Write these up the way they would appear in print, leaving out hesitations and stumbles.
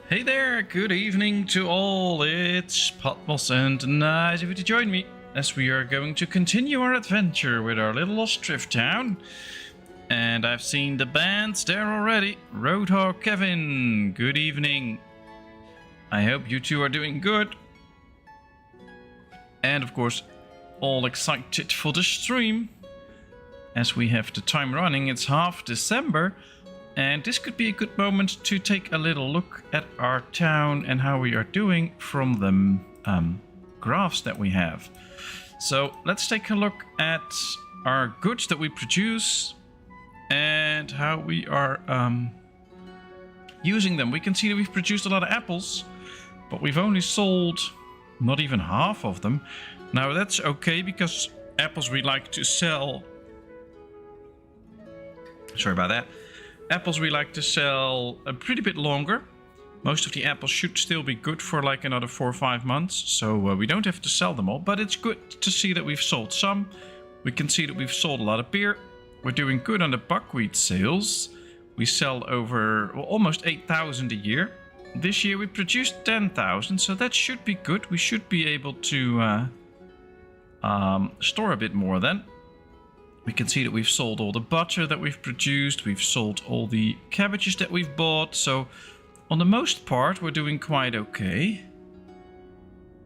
Hey there, good evening to all. It's Patmos and nice of you to join me as we are going to continue our adventure with our little Ostriv town. And I've seen the bands there already. Roadhog Kevin, good evening. I hope you two are doing good. And of course, all excited for the stream. As we have the time running, it's half December. And this could be a good moment to take a little look at our town and how we are doing from the graphs that we have. So let's take a look at our goods that we produce and how we are using them. We can see that we've produced a lot of apples, but we've only sold not even half of them. Now that's okay, because apples we like to sell. Sorry about that. Apples we like to sell a pretty bit longer. Most of the apples should still be good for like another 4 or 5 months. So we don't have to sell them all. But it's good to see that we've sold some. We can see that we've sold a lot of beer. We're doing good on the buckwheat sales. We sell over almost 8,000 a year. This year we produced 10,000. So that should be good. We should be able to store a bit more then. We can see that we've sold all the butter that we've produced. We've sold all the cabbages that we've bought. So on the most part, we're doing quite okay.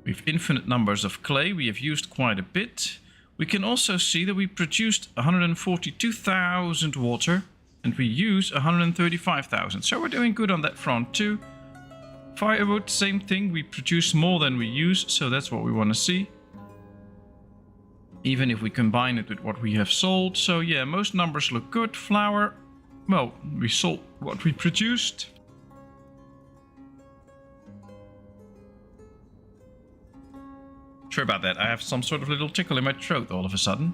We've infinite numbers of clay. We have used quite a bit. We can also see that we produced 142,000 water and we use 135,000. So we're doing good on that front too. Firewood, same thing. We produce more than we use. So that's what we want to see. Even if we combine it with what we have sold. So yeah, most numbers look good. Flour, well, we sold what we produced. Sorry about that. I have some sort of little tickle in my throat all of a sudden.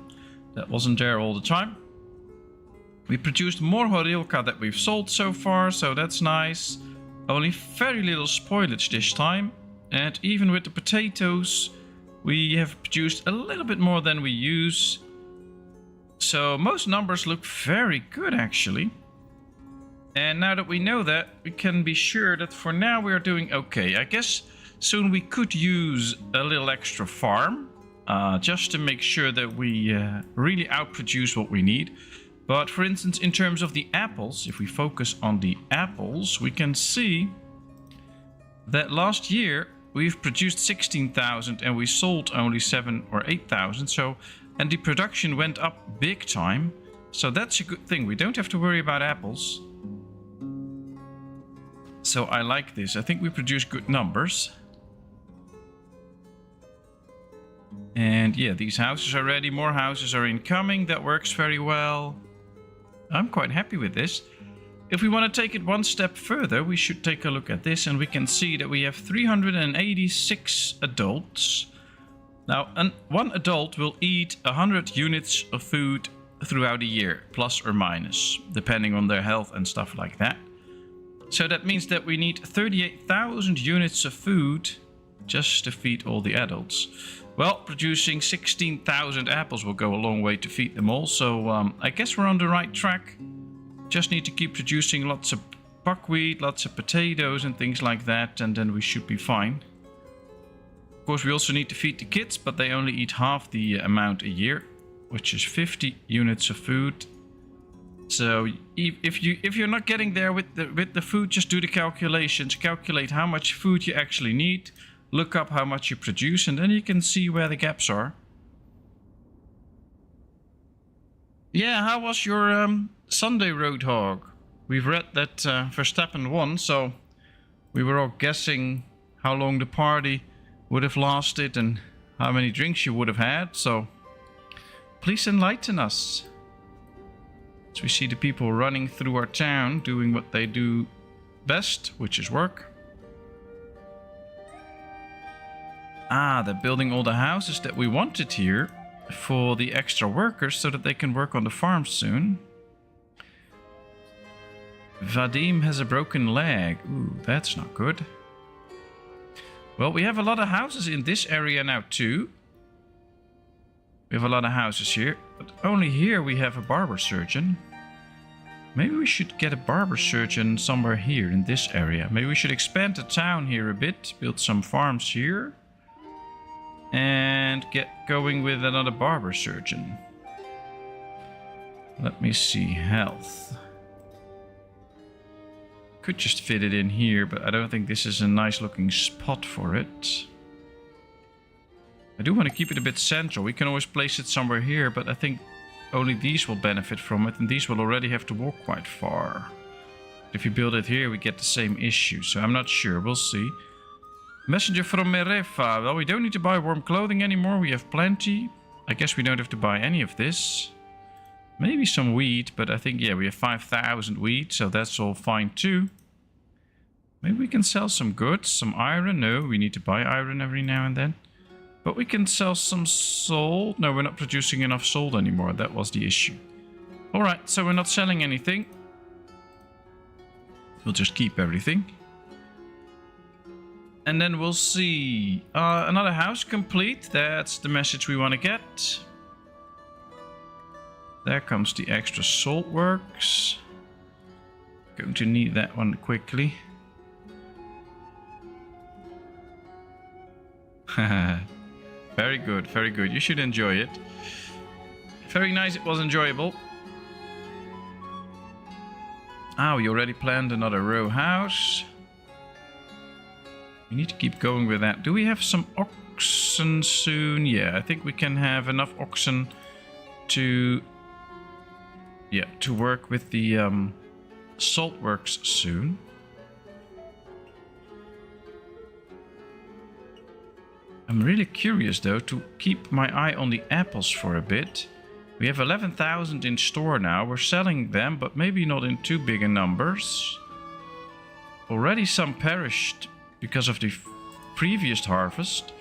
That wasn't there all the time. We produced more horilka that we've sold so far, so that's nice. Only very little spoilage this time. And even with the potatoes, we have produced a little bit more than we use. So most numbers look very good actually. And now that we know that, we can be sure that for now we are doing okay. I guess soon we could use a little extra farm. Just to make sure that we really outproduce what we need. But for instance, in terms of the apples, if we focus on the apples, we can see that last year we've produced 16,000 and we sold only 7,000 or 8,000. So, and the production went up big time. So that's a good thing. We don't have to worry about apples. So I like this. I think we produce good numbers. And yeah, these houses are ready. More houses are incoming. That works very well. I'm quite happy with this. If we want to take it one step further, we should take a look at this and we can see that we have 386 adults. Now, one adult will eat 100 units of food throughout a year, plus or minus, depending on their health and stuff like that. So that means that we need 38,000 units of food just to feed all the adults. Well, producing 16,000 apples will go a long way to feed them all, so I guess we're on the right track. Just need to keep producing lots of buckwheat, lots of potatoes and things like that, and then we should be fine. Of course, we also need to feed the kids, but they only eat half the amount a year, which is 50 units of food. So if you're not getting there with the food, just do the calculations. Calculate how much food you actually need. Look up how much you produce, and then you can see where the gaps are. Yeah, how was your Sunday, Roadhog? We've read that Verstappen won, so we were all guessing how long the party would have lasted and how many drinks you would have had. So please enlighten us. As we see the people running through our town, doing what they do best, which is work. Ah, they're building all the houses that we wanted here for the extra workers so that they can work on the farm soon. Vadim has a broken leg. Ooh, that's not good. Well, we have a lot of houses in this area now too. We have a lot of houses here, but only here we have a barber surgeon. Maybe we should get a barber surgeon somewhere here in this area. Maybe we should expand the town here a bit. Build some farms here. And get going with another barber surgeon. Let me see. Health. Could just fit it in here, but I don't think this is a nice looking spot for it. I do want to keep it a bit central. We can always place it somewhere here, but I think only these will benefit from it, and these will already have to walk quite far. If you build it here, we get the same issue, so I'm not sure. We'll see. Messenger from Merefa. Well, we don't need to buy warm clothing anymore. We have plenty. I guess we don't have to buy any of this. Maybe some wheat, but I think, yeah, we have 5,000 wheat, so that's all fine too. Maybe we can sell some goods, some iron. No, we need to buy iron every now and then. But we can sell some salt. No, we're not producing enough salt anymore. That was the issue. Alright, so we're not selling anything. We'll just keep everything. And then we'll see. Another house complete. That's the message we want to get. There comes the extra salt works. Going to need that one quickly. Very good, very good. You should enjoy it. Very nice, it was enjoyable. Ah, we already planned another row house. We need to keep going with that. Do we have some oxen soon? Yeah, I think we can have enough oxen to... yeah, to work with the salt works soon. I'm really curious though to keep my eye on the apples for a bit. We have 11,000 in store now. We're selling them, but maybe not in too big a numbers. Already some perished because of the previous harvest.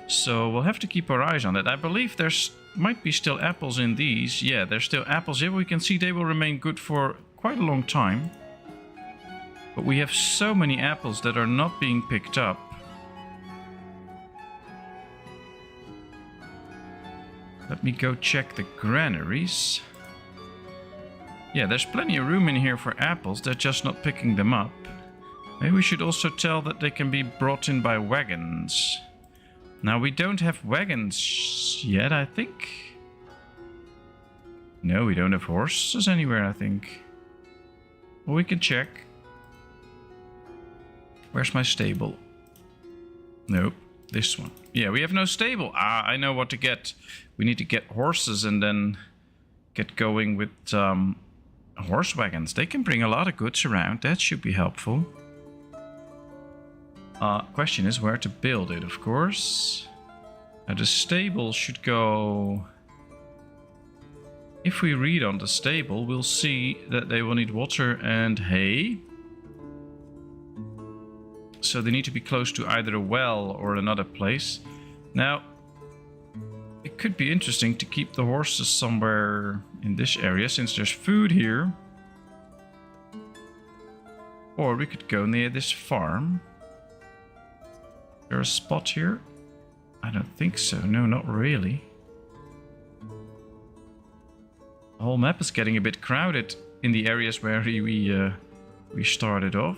So we'll have to keep our eyes on that. I believe there's might be still apples in these. Yeah, there's still apples here. We can see they will remain good for quite a long time. But we have so many apples that are not being picked up. Let me go check the granaries. Yeah, there's plenty of room in here for apples. They're just not picking them up. Maybe we should also tell that they can be brought in by wagons. Now, we don't have wagons yet, I think. No, we don't have horses anywhere, I think. Well, we can check. Where's my stable? Nope, this one. Yeah, we have no stable. Ah, I know what to get. We need to get horses and then get going with horse wagons. They can bring a lot of goods around. That should be helpful. Question is where to build it, of course. Now the stable should go... If we read on the stable, we'll see that they will need water and hay. So they need to be close to either a well or another place. Now, it could be interesting to keep the horses somewhere in this area, since there's food here. Or we could go near this farm. Is there a spot here? I don't think so. No, not really. The whole map is getting a bit crowded in the areas where we started off.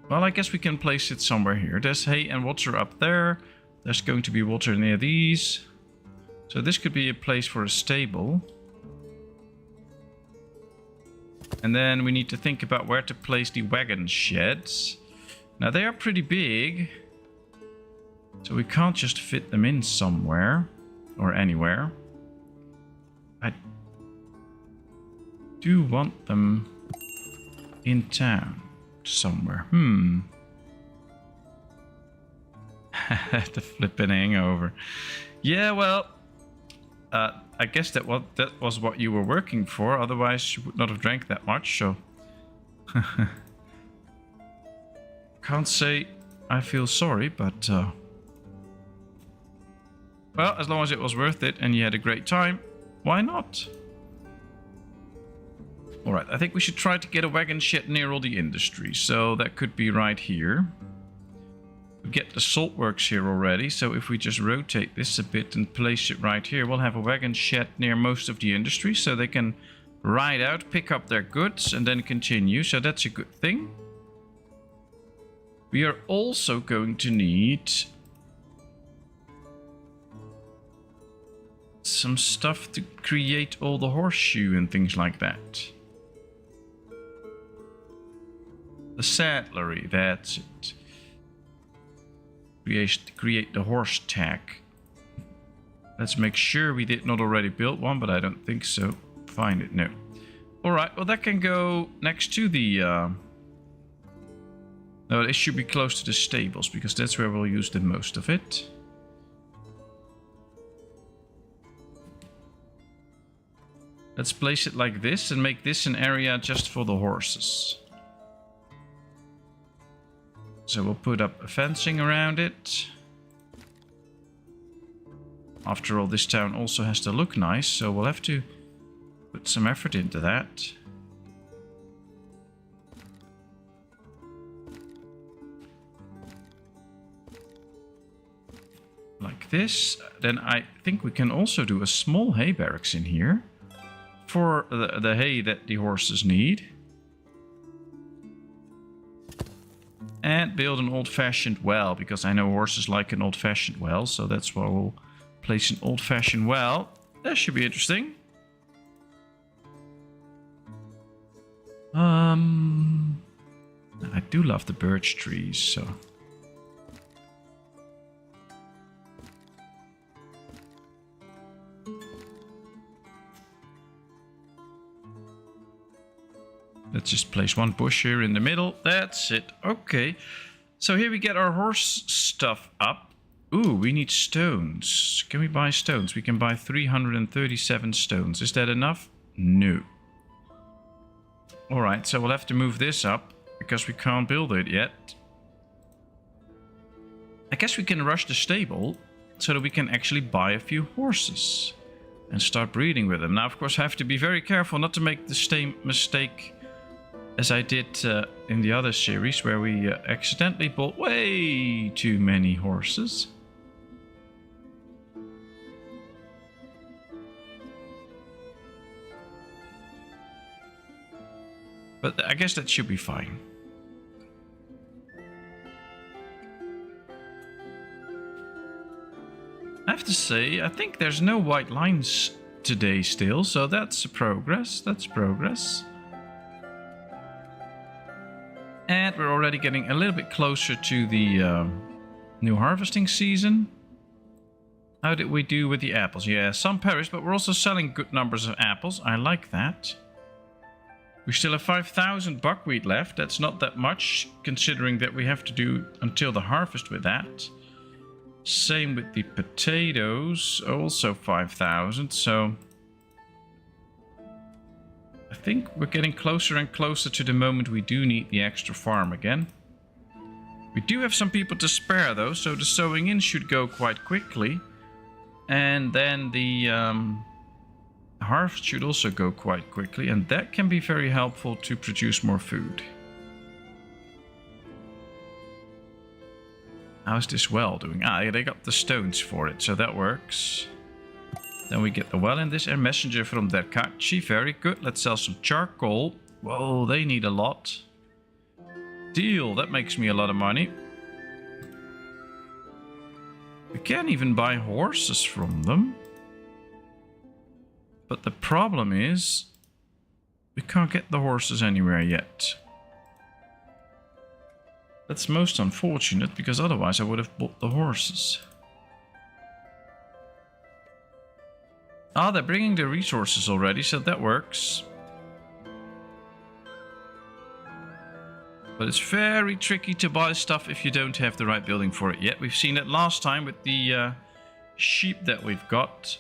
Well, I guess we can place it somewhere here. There's hay and water up there. There's going to be water near these. So this could be a place for a stable. And then we need to think about where to place the wagon sheds. Now they are pretty big. So we can't just fit them in somewhere. Or anywhere. I do want them in town. Somewhere. The flipping hangover. Yeah, well, I guess that was what you were working for. Otherwise, you would not have drank that much. So, can't say I feel sorry, but well, as long as it was worth it and you had a great time, why not? Alright, I think we should try to get a wagon shed near all the industry. So that could be right here. We get the salt works here already, so if we just rotate this a bit and place it right here, we'll have a wagon shed near most of the industry, so they can ride out, pick up their goods, and then continue, so that's a good thing. We are also going to need some stuff to create all the horseshoe and things like that. The saddlery, that's it. Create the horse tack. Let's make sure we did not already build one, but I don't think so. Find it, no. Alright, well that can go next to the... No, it should be close to the stables, because that's where we'll use the most of it. Let's place it like this and make this an area just for the horses. So we'll put up a fencing around it. After all, this town also has to look nice, so we'll have to put some effort into that. Like this. Then I think we can also do a small hay barracks in here for the hay that the horses need. And build an old-fashioned well, because I know horses like an old-fashioned well, so that's why we'll place an old-fashioned well. That should be interesting. I do love the birch trees, so... Let's just place one bush here in the middle. That's it. Okay. So here we get our horse stuff up. Ooh, we need stones. Can we buy stones? We can buy 337 stones. Is that enough? No. Alright, so we'll have to move this up because we can't build it yet. I guess we can rush the stable so that we can actually buy a few horses and start breeding with them. Now, of course, I have to be very careful not to make the same mistake as I did in the other series, where we accidentally bought way too many horses. But I guess that should be fine. I have to say, I think there's no white lines today still, so that's a progress. That's progress. And we're already getting a little bit closer to the new harvesting season. How did we do with the apples? Yeah, some perished, but we're also selling good numbers of apples. I like that. We still have 5,000 buckwheat left. That's not that much, considering that we have to do until the harvest with that. Same with the potatoes, also 5,000, so... I think we're getting closer and closer to the moment we do need the extra farm again. We do have some people to spare though, so the sowing in should go quite quickly. And then the harvest should also go quite quickly, and that can be very helpful to produce more food. How's this well doing? Ah, yeah, they got the stones for it, so that works. Then we get the well in this, and messenger from Derkachi. Very good. Let's sell some charcoal. Whoa, they need a lot. Deal. That makes me a lot of money. We can't even buy horses from them. But the problem is, we can't get the horses anywhere yet. That's most unfortunate, because otherwise I would have bought the horses. Ah, they're bringing the resources already, so that works. But it's very tricky to buy stuff if you don't have the right building for it yet. We've seen it last time with the sheep that we've got.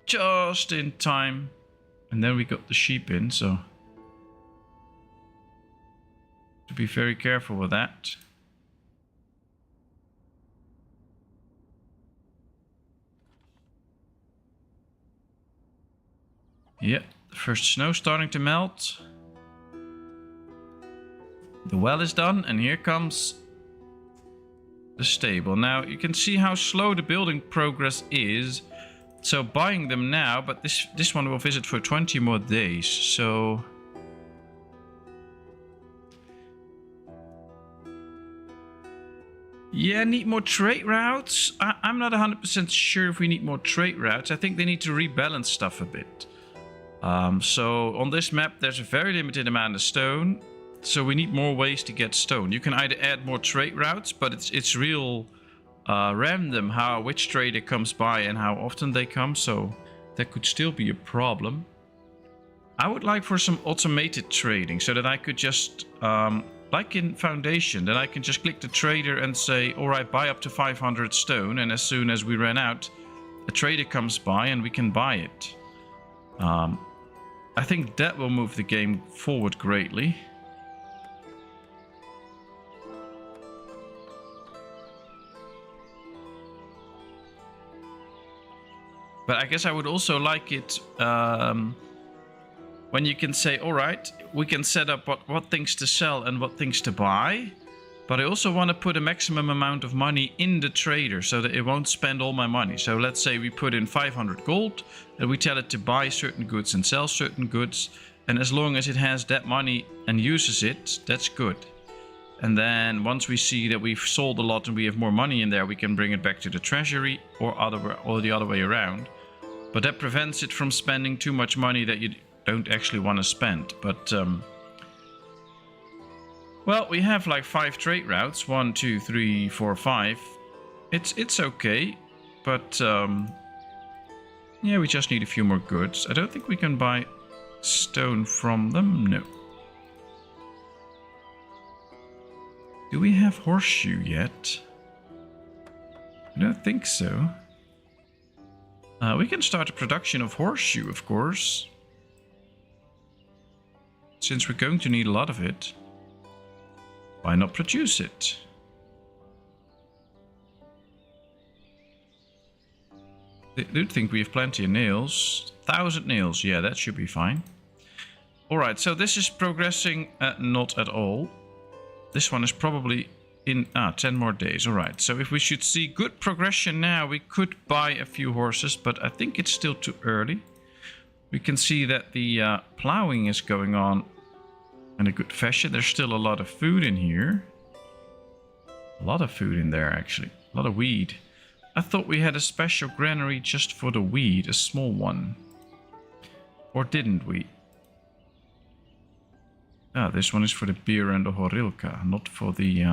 Just in time. And then we got the sheep in, so... to be very careful with that. Yeah, the first snow starting to melt. The well is done, and here comes the stable. Now you can see how slow the building progress is. So buying them now, but this one will visit for 20 more days. So yeah, need more trade routes. I'm not 100% sure if we need more trade routes. I think they need to rebalance stuff a bit. So on this map, there's a very limited amount of stone. So we need more ways to get stone. You can either add more trade routes, but it's real random which trader comes by and how often they come. So that could still be a problem. I would like for some automated trading so that I could just... like in Foundation, then I can just click the trader and say, alright, buy up to 500 stone. And as soon as we run out, a trader comes by and we can buy it. I think that will move the game forward greatly. But I guess I would also like it when you can say, alright, we can set up what things to sell and what things to buy. But I also want to put a maximum amount of money in the trader so that it won't spend all my money. So let's say we put in 500 gold and we tell it to buy certain goods and sell certain goods. And as long as it has that money and uses it, that's good. And then once we see that we've sold a lot and we have more money in there, we can bring it back to the treasury or the other way around. But that prevents it from spending too much money that you don't actually want to spend. But well, we have like 5 trade routes. 1, 2, 3, 4, 5. It's okay, but yeah, we just need a few more goods. I don't think we can buy stone from them. No. Do we have horseshoe yet? I don't think so. We can start a production of horseshoe, of course, since we're going to need a lot of it. Why not produce it? I do think we have plenty of nails. 1,000 nails, yeah, that should be fine. Alright, so this is progressing not at all. This one is probably in 10 more days. Alright, so if we should see good progression now, we could buy a few horses, but I think it's still too early. We can see that the plowing is going on in a good fashion. There's still a lot of food in here. A lot of food in there, actually. A lot of weed. I thought we had a special granary just for the weed, a small one. Or didn't we? Ah, this one is for the beer and the horilka, not for the...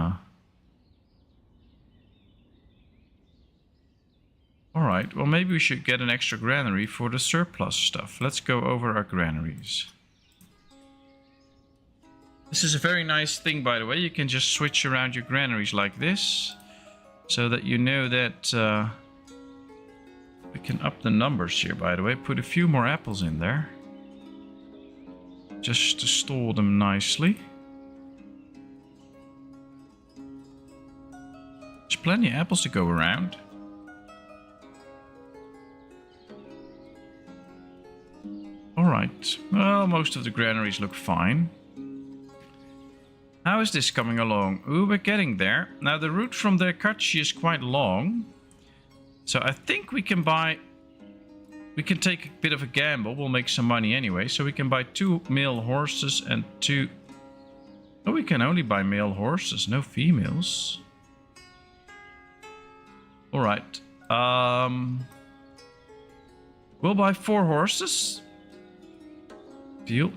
Alright, well maybe we should get an extra granary for the surplus stuff. Let's go over our granaries. This is a very nice thing, by the way. You can just switch around your granaries like this, so that you know that we can up the numbers here, by the way. Put a few more apples in there, just to store them nicely. There's plenty of apples to go around. Alright, well, most of the granaries look fine. How is this coming along? Ooh, we're getting there. Now, the route from the Kachi is quite long. So I think we can buy... We can take a bit of a gamble. We'll make some money anyway. So we can buy 2 male horses and 2... Oh, we can only buy male horses, no females. Alright. We'll buy 4 horses. Deal.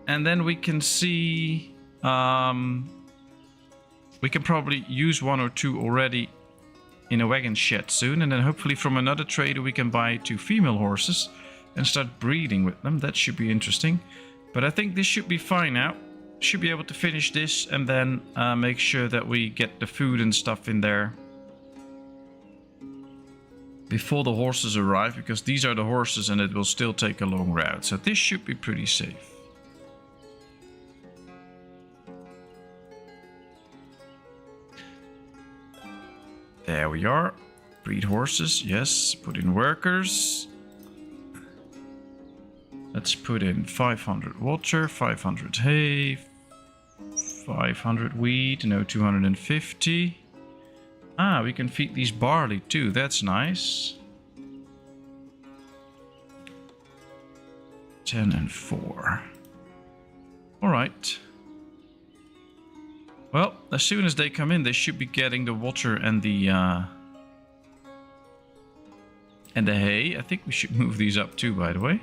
And then we can see... we can probably use 1 or 2 already in a wagon shed soon. And then hopefully from another trader we can buy 2 female horses and start breeding with them. That should be interesting. But I think this should be fine now. Should be able to finish this and then make sure that we get the food and stuff in there before the horses arrive, because these are the horses and it will still take a long route. So this should be pretty safe. There we are. Breed horses, yes. Put in workers. Let's put in 500 water, 500 hay, 500 wheat, no 250. Ah, we can feed these barley too, that's nice. 10 and 4. Alright. Well, as soon as they come in, they should be getting the water and the hay. I think we should move these up too, by the way.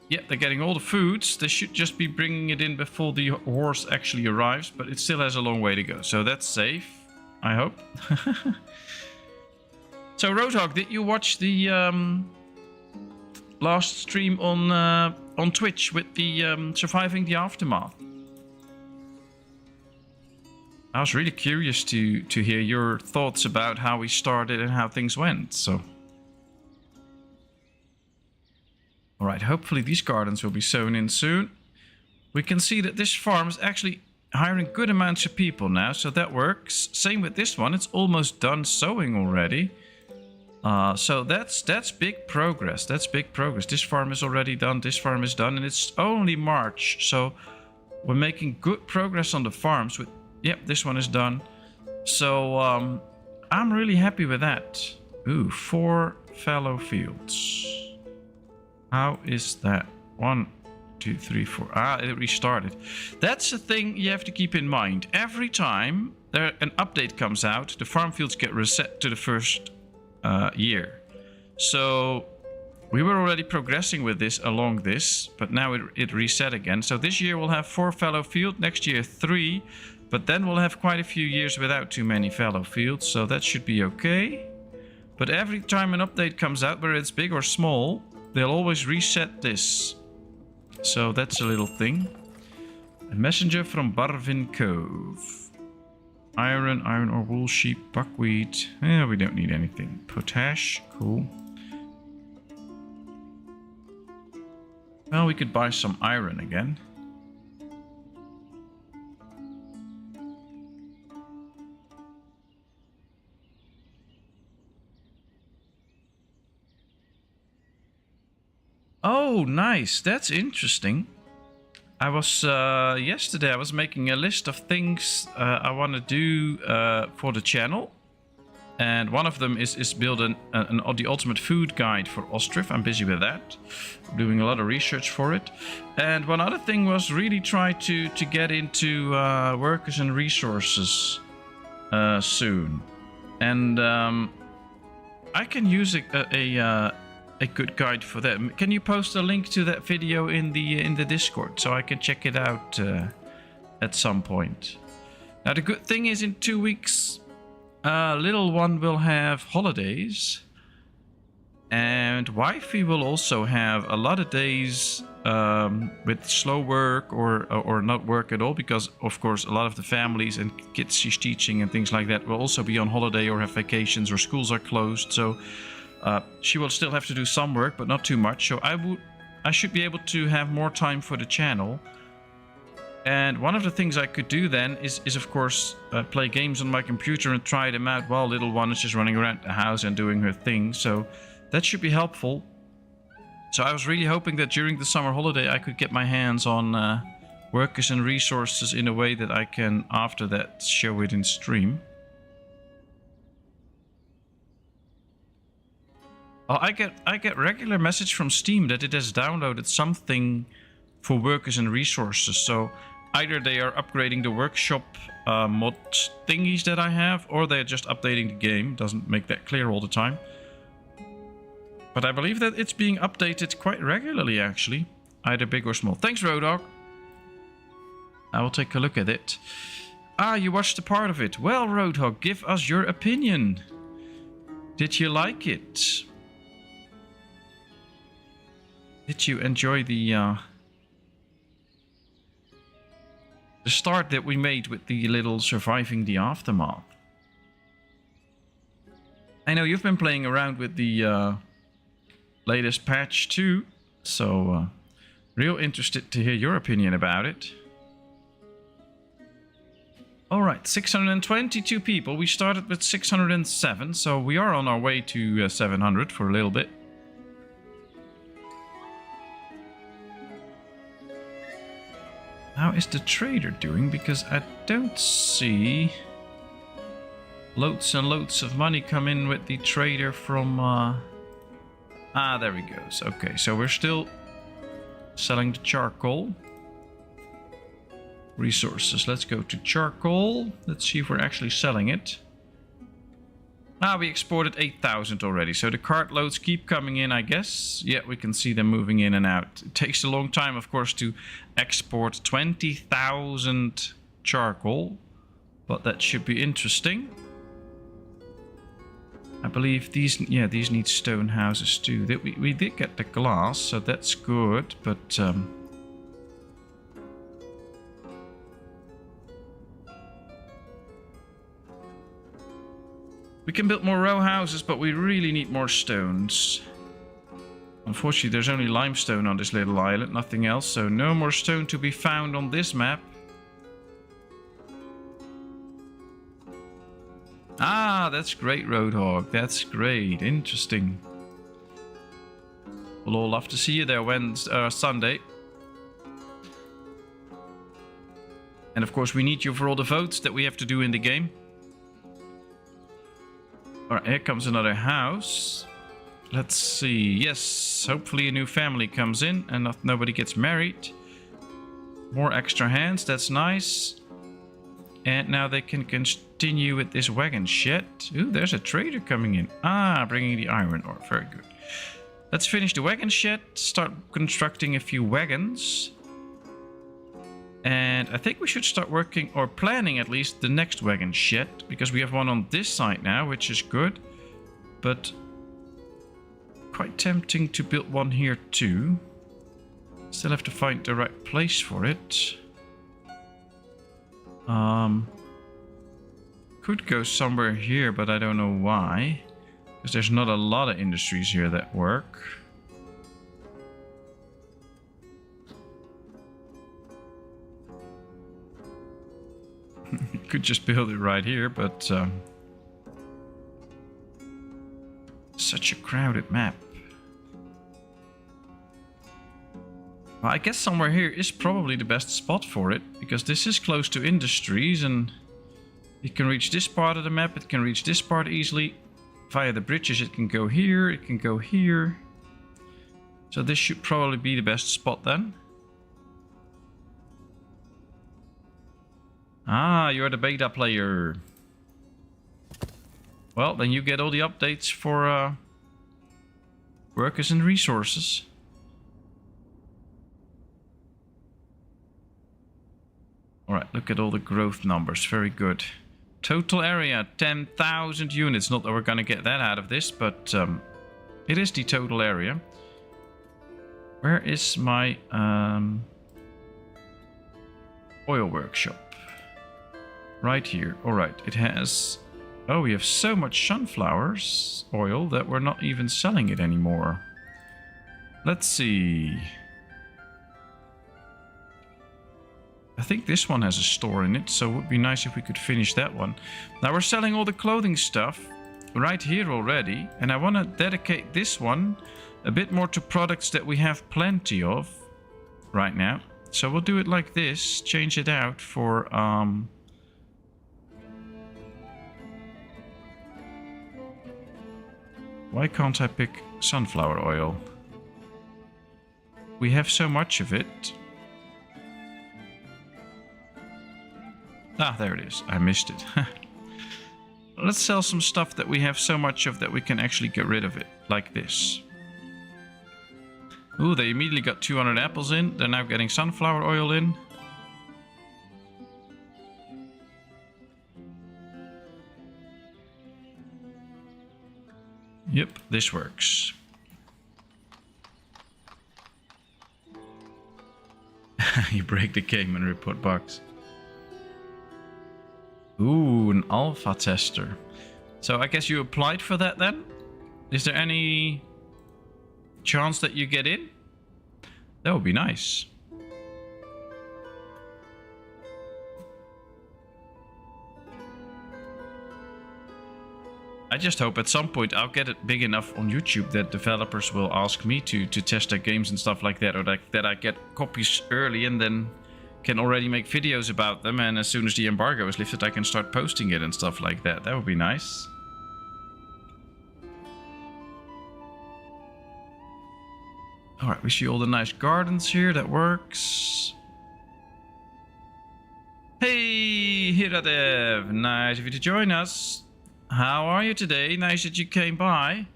Yeah, they're getting all the foods. They should just be bringing it in before the horse actually arrives, but it still has a long way to go. So that's safe, I hope. So, Roadhog, did you watch the last stream on Twitch with the Surviving the Aftermath? I was really curious to hear your thoughts about how we started and how things went, so... Alright, hopefully these gardens will be sown in soon. We can see that this farm is actually hiring good amounts of people now, so that works. Same with this one, it's almost done sowing already. So that's big progress, that's big progress. This farm is already done, this farm is done, and it's only March, so we're making good progress on the farms with... Yep, this one is done. So, I'm really happy with that. Ooh, 4 fallow fields. How is that? 1, 2, 3, 4. Ah, it restarted. That's the thing you have to keep in mind. Every time an update comes out, the farm fields get reset to the first year. So, we were already progressing with this along this, but now it reset again. So this year we'll have 4 fallow fields, next year 3. But then we'll have quite a few years without too many fallow fields, so that should be okay. But every time an update comes out, whether it's big or small, they'll always reset this. So that's a little thing. A messenger from Barvin Cove. Iron ore, wool, sheep, buckwheat. Yeah, we don't need anything. Potash, cool. Well, we could buy some iron again. Oh, nice. That's interesting. I was, yesterday I was making a list of things I want to do for the channel. And one of them is build the ultimate food guide for Ostriv. I'm busy with that. I'm doing a lot of research for it. And one other thing was really try to get into workers and resources soon. And I can use a good guide for that. Can you post a link to that video in the Discord so I can check it out at some point? Now the good thing is in 2 weeks, little one will have holidays, and wifey will also have a lot of days with slow work or not work at all, because of course a lot of the families and kids she's teaching and things like that will also be on holiday or have vacations or schools are closed. So she will still have to do some work, but not too much. So I should be able to have more time for the channel. And one of the things I could do then is of course play games on my computer and try them out while little one is just running around the house and doing her thing. So that should be helpful. So I was really hoping that during the summer holiday I could get my hands on workers and resources in a way that I can after that show it in stream. Oh, I get regular message from Steam that it has downloaded something for workers and resources. So either they are upgrading the workshop mod thingies that I have, or they're just updating the game. Doesn't make that clear all the time. But I believe that it's being updated quite regularly, actually. Either big or small. Thanks, Roadhog. I will take a look at it. Ah, you watched a part of it. Well, Roadhog, give us your opinion. Did you like it? Did you enjoy the start that we made with the little Surviving the Aftermath? I know you've been playing around with the latest patch too, so real interested to hear your opinion about it. Alright, 622 people. We started with 607, so we are on our way to 700 for a little bit. How is the trader doing? Because I don't see loads and loads of money come in with the trader from... there he goes. Okay, so we're still selling the charcoal. Resources. Let's go to charcoal. Let's see if we're actually selling it. We exported 8,000 already. So the cart loads keep coming in, I guess. Yeah, we can see them moving in and out. It takes a long time, of course, to export 20,000 charcoal. But that should be interesting. I believe these need stone houses too. We did get the glass, so that's good. But... we can build more row houses, but we really need more stones. Unfortunately, there's only limestone on this little island, nothing else. So no more stone to be found on this map. That's great, Roadhog. That's great. Interesting. We'll all love to see you there Sunday. And of course, we need you for all the votes that we have to do in the game. Alright, here comes another house. Let's see. Yes, hopefully a new family comes in and nobody gets married. More extra hands, that's nice. And now they can continue with this wagon shed. Ooh, there's a trader coming in. Bringing the iron ore. Very good. Let's finish the wagon shed. Start constructing a few wagons. And I think we should start working, or planning at least, the next wagon shed. Because we have one on this side now, which is good. But quite tempting to build one here too. Still have to find the right place for it. Could go somewhere here, but I don't know why. Because there's not a lot of industries here that work. Could just build it right here, but such a crowded map. Well, I guess somewhere here is probably the best spot for it, because this is close to industries and it can reach this part of the map, it can reach this part easily. Via the bridges it can go here, it can go here. So this should probably be the best spot then. You're the beta player. Well, then you get all the updates for workers and resources. Alright, look at all the growth numbers. Very good. Total area, 10,000 units. Not that we're going to get that out of this, but it is the total area. Where is my oil workshop? Right here. Alright, it has... Oh, we have so much sunflowers oil that we're not even selling it anymore. Let's see. I think this one has a store in it, so it would be nice if we could finish that one. Now we're selling all the clothing stuff right here already, and I want to dedicate this one a bit more to products that we have plenty of right now. So we'll do it like this, change it out for why can't I pick sunflower oil? We have so much of it. There it is. I missed it. Let's sell some stuff that we have so much of that we can actually get rid of it. Like this. Ooh, they immediately got 200 apples in. They're now getting sunflower oil in. Yep, this works. You break the game and report bugs. Ooh, an alpha tester. So I guess you applied for that then? Is there any chance that you get in? That would be nice. I just hope at some point I'll get it big enough on YouTube that developers will ask me to test their games and stuff like that, or that I get copies early and then can already make videos about them, and as soon as the embargo is lifted, I can start posting it and stuff like that. That would be nice. Alright, we see all the nice gardens here. That works. Hey, Hiradev. Nice of you to join us. How are you today? Nice that you came by.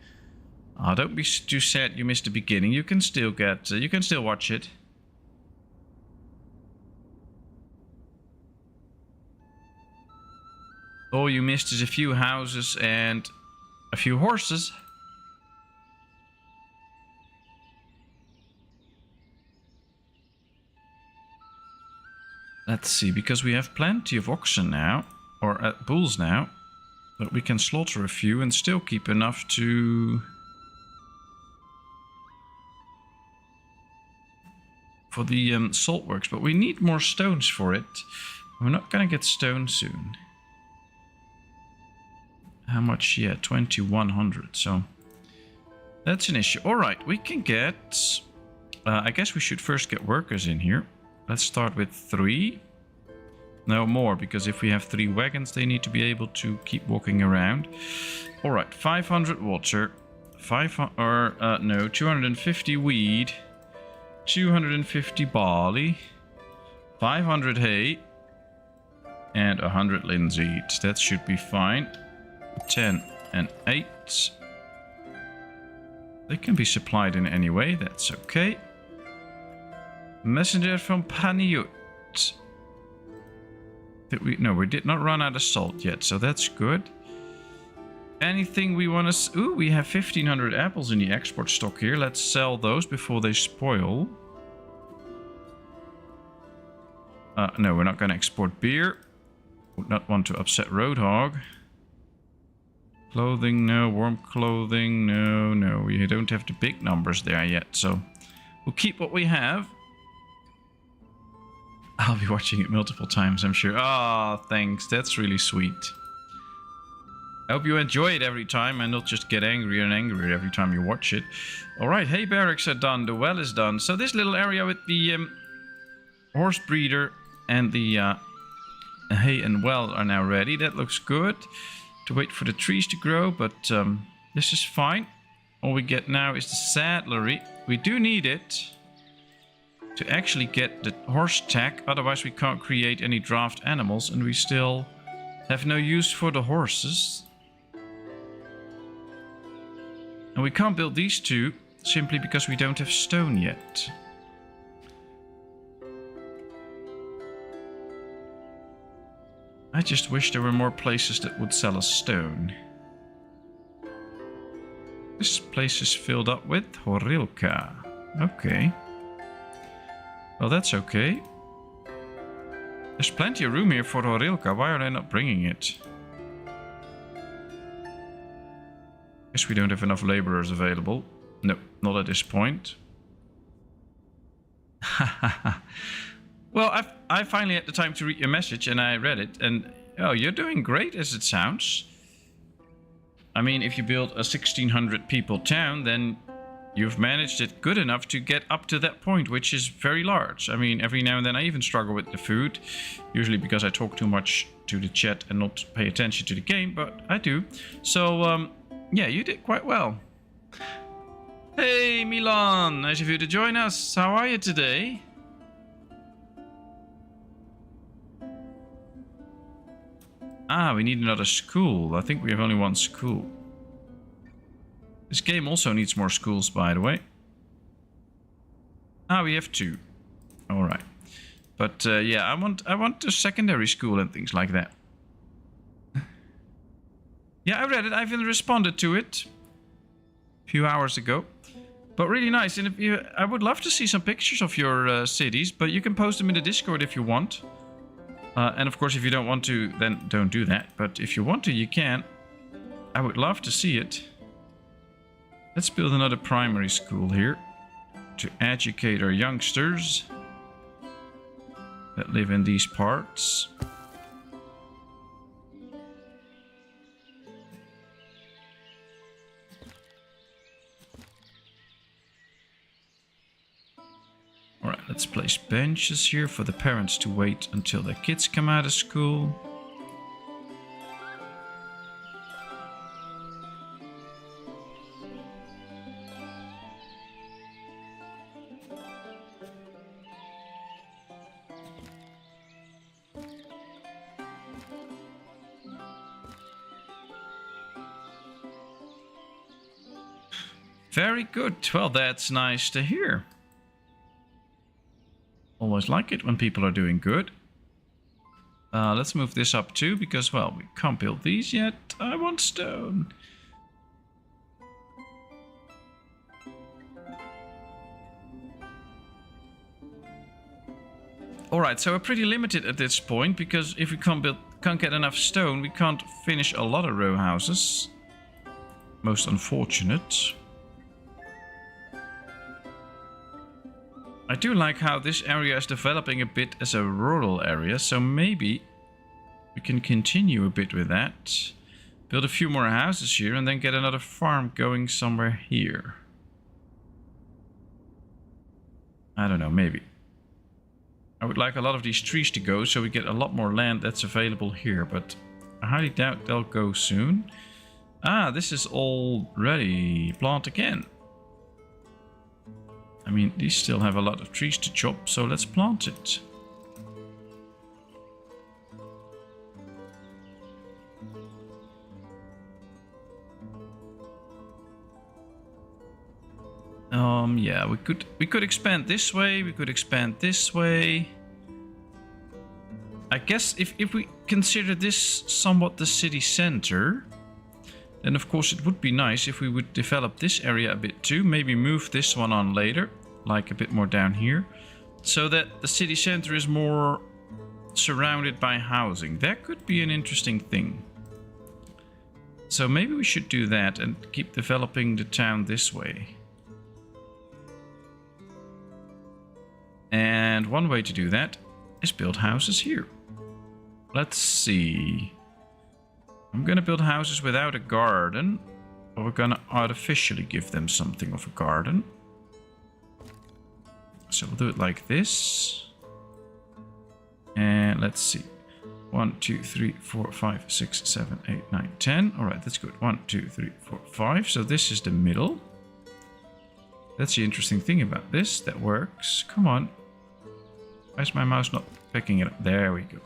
Oh, don't be too sad you missed the beginning. You can still get... you can still watch it. All you missed is a few houses and a few horses. Let's see, because we have plenty of oxen now, or bulls now, that we can slaughter a few and still keep enough to... for the salt works, but we need more stones for it. We're not gonna get stone soon. How much? Yeah, 2100, so that's an issue. Alright, we can get... I guess we should first get workers in here. Let's start with 3. No more, because if we have 3 wagons, they need to be able to keep walking around. Alright, 500 water. 250 weed. 250 barley. 500 hay. And 100 linseed. That should be fine. 10 and 8. They can be supplied in any way, that's okay. Messenger from Paniut. No, we did not run out of salt yet, so that's good. Anything we want to... Ooh, we have 1500 apples in the export stock here. Let's sell those before they spoil. No, we're not going to export beer. Would not want to upset Roadhog. Clothing, no. Warm clothing, no, no. We don't have the big numbers there yet, so we'll keep what we have. I'll be watching it multiple times, I'm sure. Ah, oh, thanks. That's really sweet. I hope you enjoy it every time and not just get angrier and angrier every time you watch it. Alright, hay barracks are done. The well is done. So this little area with the horse breeder and the hay and well are now ready. That looks good. To wait for the trees to grow, but this is fine. All we get now is the saddlery. We do need it to actually get the horse tack, otherwise we can't create any draft animals, and we still have no use for the horses. And we can't build these two simply because we don't have stone yet. I just wish there were more places that would sell us stone. This place is filled up with Horilka. Okay. Well, that's okay. There's plenty of room here for Horilka. Why are they not bringing it? Guess we don't have enough laborers available. No, not at this point. Well, I finally had the time to read your message and I read it. And, oh, you're doing great as it sounds. I mean, if you build a 1600 people town, then you've managed it good enough to get up to that point, which is very large. I mean, every now and then I even struggle with the food. Usually because I talk too much to the chat and not pay attention to the game, but I do. So, yeah, you did quite well. Hey, Milan! Nice of you to join us. How are you today? Ah, we need another school. I think we have only one school. This game also needs more schools, by the way. Ah, we have 2. All right. But yeah, I want a secondary school and things like that. Yeah, I read it. I even responded to it a few hours ago. But really nice. And if you, I would love to see some pictures of your cities, but you can post them in the Discord if you want. And of course, if you don't want to, then don't do that. But if you want to, you can. I would love to see it. Let's build another primary school here to educate our youngsters that live in these parts. Alright, let's Let's place benches here for the parents to wait until their kids come out of school. Very good. Well, that's nice to hear. Always like it when people are doing good. Let's move this up too, because, well, we can't build these yet. I want stone. Alright, so we're pretty limited at this point, because if we can't get enough stone, we can't finish a lot of row houses. Most unfortunate. I do like how this area is developing a bit as a rural area, so maybe we can continue a bit with that. Build a few more houses here and then get another farm going somewhere here. I don't know, maybe. I would like a lot of these trees to go so we get a lot more land that's available here, but I highly doubt they'll go soon. Ah, this is already plant again. I mean, these still have a lot of trees to chop, so let's plant it. Yeah, we could expand this way, we could expand this way. I guess if we consider this somewhat the city center, then of course it would be nice if we would develop this area a bit too. Maybe move this one on later, like a bit more down here, so that the city center is more surrounded by housing. That could be an interesting thing. So maybe we should do that and keep developing the town this way. And one way to do that is build houses here. Let's see. I'm gonna build houses without a garden, but we're gonna artificially give them something of a garden. So we'll do it like this. And let's see. 1, 2, 3, 4, 5, 6, 7, 8, 9, 10. All right, that's good. 1, 2, 3, 4, 5. So this is the middle. That's the interesting thing about this. That works. Come on. Why is my mouse not picking it up? There we go.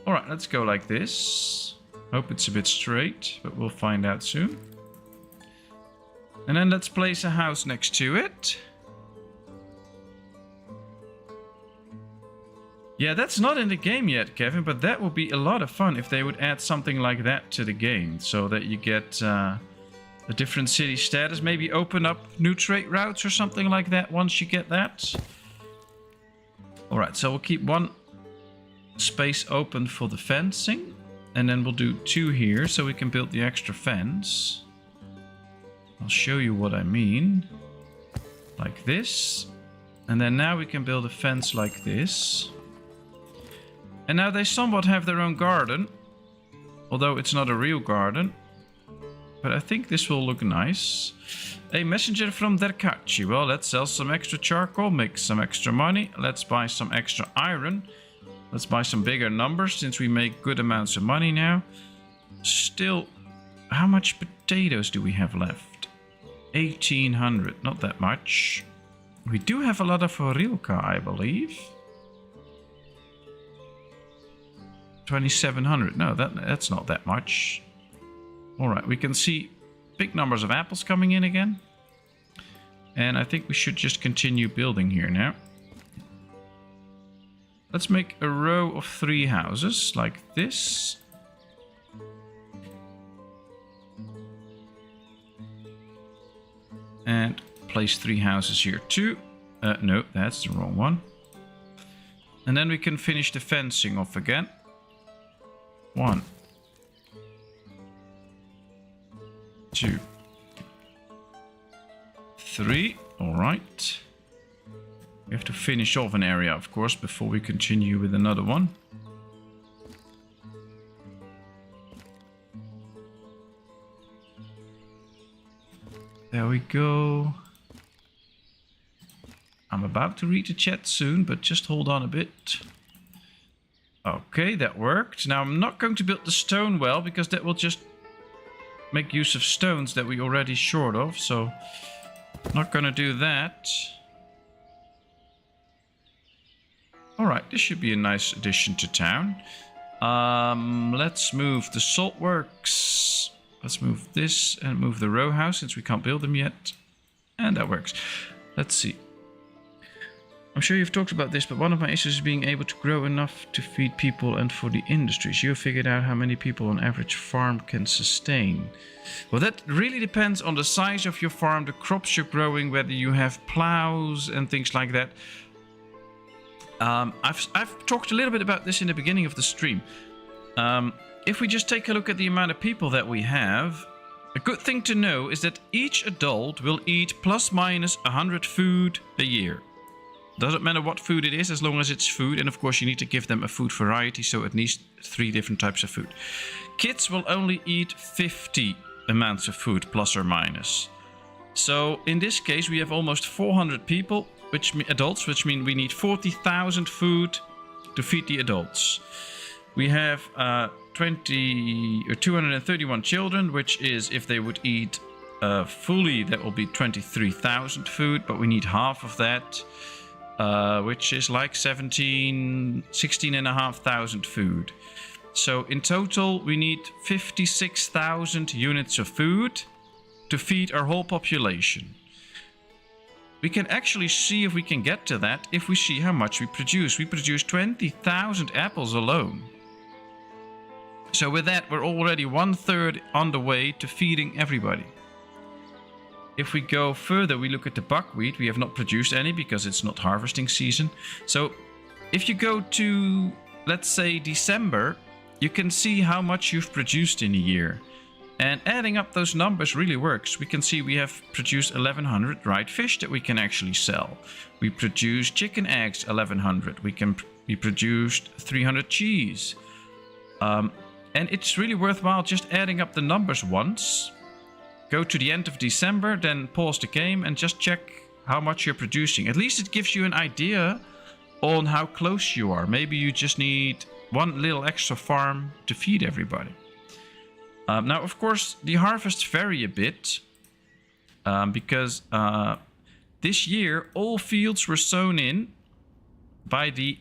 All right, let's go like this. Hope it's a bit straight, but we'll find out soon. And then let's place a house next to it. Yeah, that's not in the game yet, Kevin, but that would be a lot of fun if they would add something like that to the game, so that you get a different city status. Maybe open up new trade routes or something like that once you get that. Alright, so we'll keep one space open for the fencing, and then we'll do 2 here so we can build the extra fence. I'll show you what I mean. Like this. And then now we can build a fence like this. And now they somewhat have their own garden, although it's not a real garden. But I think this will look nice. A messenger from Derkachi. Well, let's sell some extra charcoal, make some extra money. Let's buy some extra iron. Let's buy some bigger numbers since we make good amounts of money now. Still, how much potatoes do we have left? 1800, not that much. We do have a lot of Horilka, I believe. 2700. No, that's not that much. Alright, we can see big numbers of apples coming in again. And I think we should just continue building here now. Let's make a row of 3 houses like this. And place 3 houses here too. No, that's the wrong one. And then we can finish the fencing off again. 1, 2, 3. All right. We have to finish off an area, of course, before we continue with another one. There we go. I'm about to read the chat soon, but just hold on a bit. Okay, that worked. Now I'm not going to build the stone well, because that will just make use of stones that we already short of. So not going to do that. Alright, this should be a nice addition to town. Let's move the salt works. Let's move this and move the row house, since we can't build them yet. And that works. Let's see. I'm sure you've talked about this, but one of my issues is being able to grow enough to feed people and for the industries. You have figured out how many people an average farm can sustain. Well, that really depends on the size of your farm, the crops you're growing, whether you have plows and things like that. I've talked a little bit about this in the beginning of the stream. If we just take a look at the amount of people that we have, a good thing to know is that each adult will eat plus minus 100 food a year. Doesn't matter what food it is, as long as it's food. And of course you need to give them a food variety, so at least 3 different types of food. Kids will only eat 50 amounts of food, plus or minus. So in this case we have almost 400 people, adults, which mean we need 40,000 food to feed the adults. We have 231 children, which is, if they would eat fully, that will be 23,000 food, but we need half of that. Which is like 16,500 food. So in total we need 56,000 units of food to feed our whole population. We can actually see if we can get to that if we see how much we produce. We produce 20,000 apples alone. So with that we're already 1/3 on the way to feeding everybody. If we go further, we look at the buckwheat. We have not produced any because it's not harvesting season. So if you go to, let's say, December, you can see how much you've produced in a year. And adding up those numbers really works. We can see we have produced 1,100 dried fish that we can actually sell. We produced chicken eggs, 1,100. We produced 300 cheese. And it's really worthwhile just adding up the numbers once. Go to the end of December, then pause the game and just check how much you're producing. At least it gives you an idea on how close you are. Maybe you just need one little extra farm to feed everybody. Now, of course, the harvests vary a bit because this year all fields were sown in by the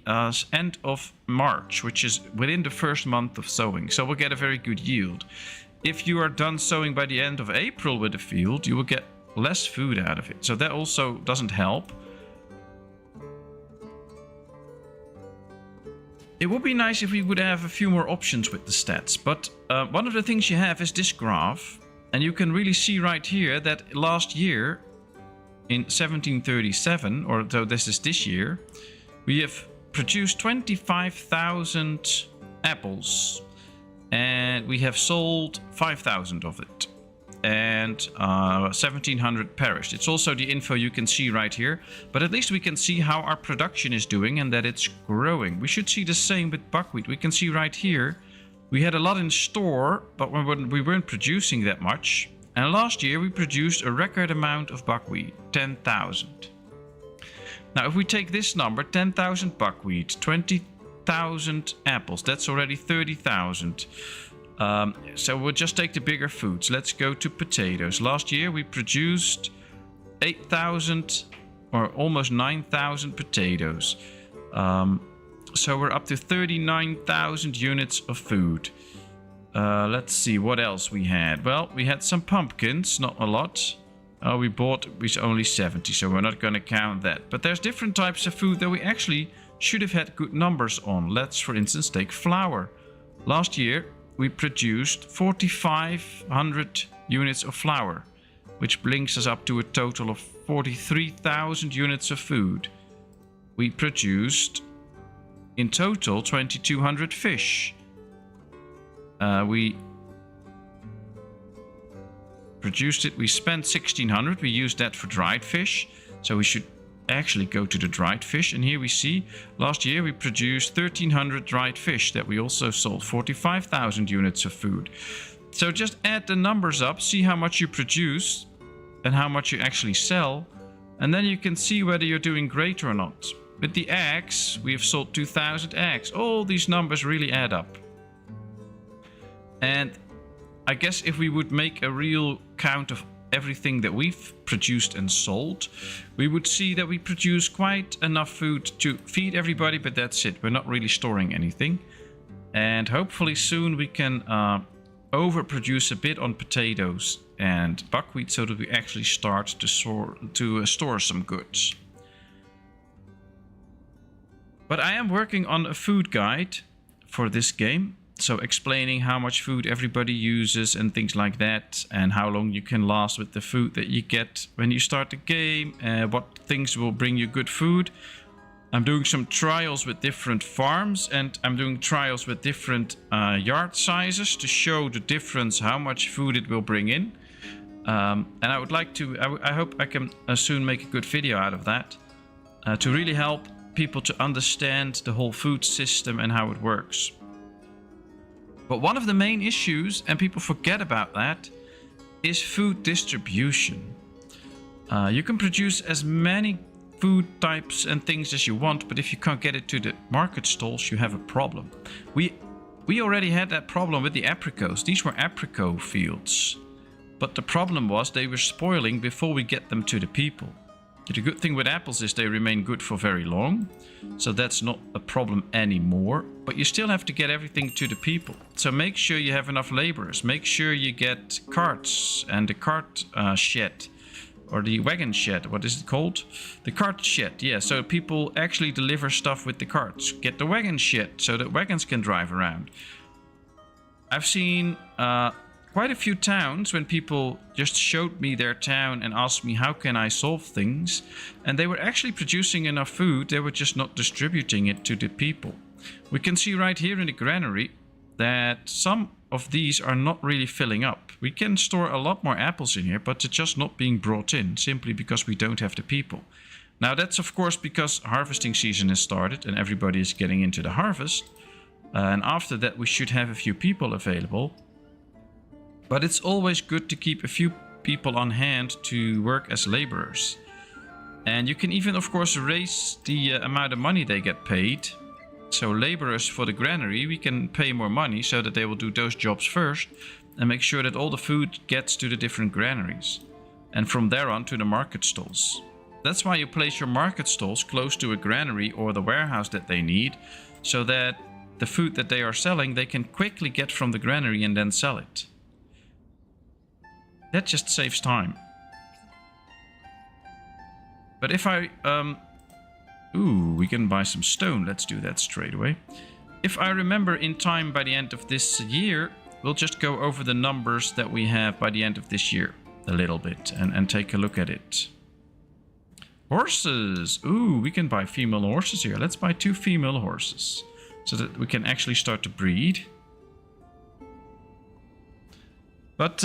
end of March, which is within the first month of sowing. So we'll get a very good yield. If you are done sowing by the end of April with the field, you will get less food out of it. So that also doesn't help. It would be nice if we would have a few more options with the stats. But one of the things you have is this graph. And you can really see right here that last year, in 1737, or though this is this year, we have produced 25,000 apples. And we have sold 5,000 of it. And 1,700 perished. It's also the info you can see right here. But at least we can see how our production is doing and that it's growing. We should see the same with buckwheat. We can see right here, we had a lot in store, but we weren't producing that much. And last year we produced a record amount of buckwheat, 10,000. Now if we take this number, 10,000 buckwheat, 20,000 apples, that's already 30,000. So we'll just take the bigger foods. Let's go to potatoes. Last year we produced 8,000 or almost 9,000 potatoes. So we're up to 39,000 units of food. Let's see what else we had. Well, we had some pumpkins, not a lot. We bought only 70, so we're not going to count that. But there's different types of food that we actually should have had good numbers on. Let's, for instance, take flour. Last year, we produced 4,500 units of flour, which brings us up to a total of 43,000 units of food. We produced, in total, 2,200 fish. We produced it, we spent 1,600, we used that for dried fish, so we should actually go to the dried fish. And here we see last year we produced 1,300 dried fish that we also sold 45,000 units of food. So just add the numbers up, see how much you produce and how much you actually sell, And then you can see whether you're doing great or not. With the eggs, we have sold 2,000 eggs. All these numbers really add up. And I guess if we would make a real count of everything that we've produced and sold, we would see that we produce quite enough food to feed everybody, but that's it. We're not really storing anything. And hopefully soon we can overproduce a bit on potatoes and buckwheat so that we actually start to store some goods. But I am working on a food guide for this game. So explaining how much food everybody uses and things like that, and how long you can last with the food that you get when you start the game, what things will bring you good food. I'm doing some trials with different farms, and I'm doing trials with different yard sizes to show the difference, how much food it will bring in. And I would like to, I hope I can soon make a good video out of that to really help people to understand the whole food system and how it works. But one of the main issues, and people forget about that, is food distribution. You can produce as many food types and things as you want, but if you can't get it to the market stalls, you have a problem. We already had that problem with the apricots. These were apricot fields. But the problem was they were spoiling before we get them to the people. The good thing with apples is they remain good for very long, so that's not a problem anymore, but you still have to get everything to the people. So make sure you have enough laborers, make sure you get carts and the cart shed, or the wagon shed, what is it called? The cart shed, yeah, so people actually deliver stuff with the carts. Get the wagon shed so that wagons can drive around. I've seen quite a few towns when people just showed me their town and asked me how can I solve things, and they were actually producing enough food, they were just not distributing it to the people. We can see right here in the granary that some of these are not really filling up. We can store a lot more apples in here, but they're just not being brought in simply because we don't have the people. Now that's of course because harvesting season has started and everybody is getting into the harvest, and after that we should have a few people available. But it's always good to keep a few people on hand to work as laborers. And you can even, of course, raise the amount of money they get paid. So laborers for the granary, we can pay more money so that they will do those jobs first and make sure that all the food gets to the different granaries. And from there on to the market stalls. That's why you place your market stalls close to a granary or the warehouse that they need, so that the food that they are selling, they can quickly get from the granary and then sell it. That just saves time. But if I... ooh, we can buy some stone. Let's do that straight away. If I remember in time by the end of this year, we'll just go over the numbers that we have by the end of this year a little bit and take a look at it. Horses. Ooh, we can buy female horses here. Let's buy 2 female horses so that we can actually start to breed. But...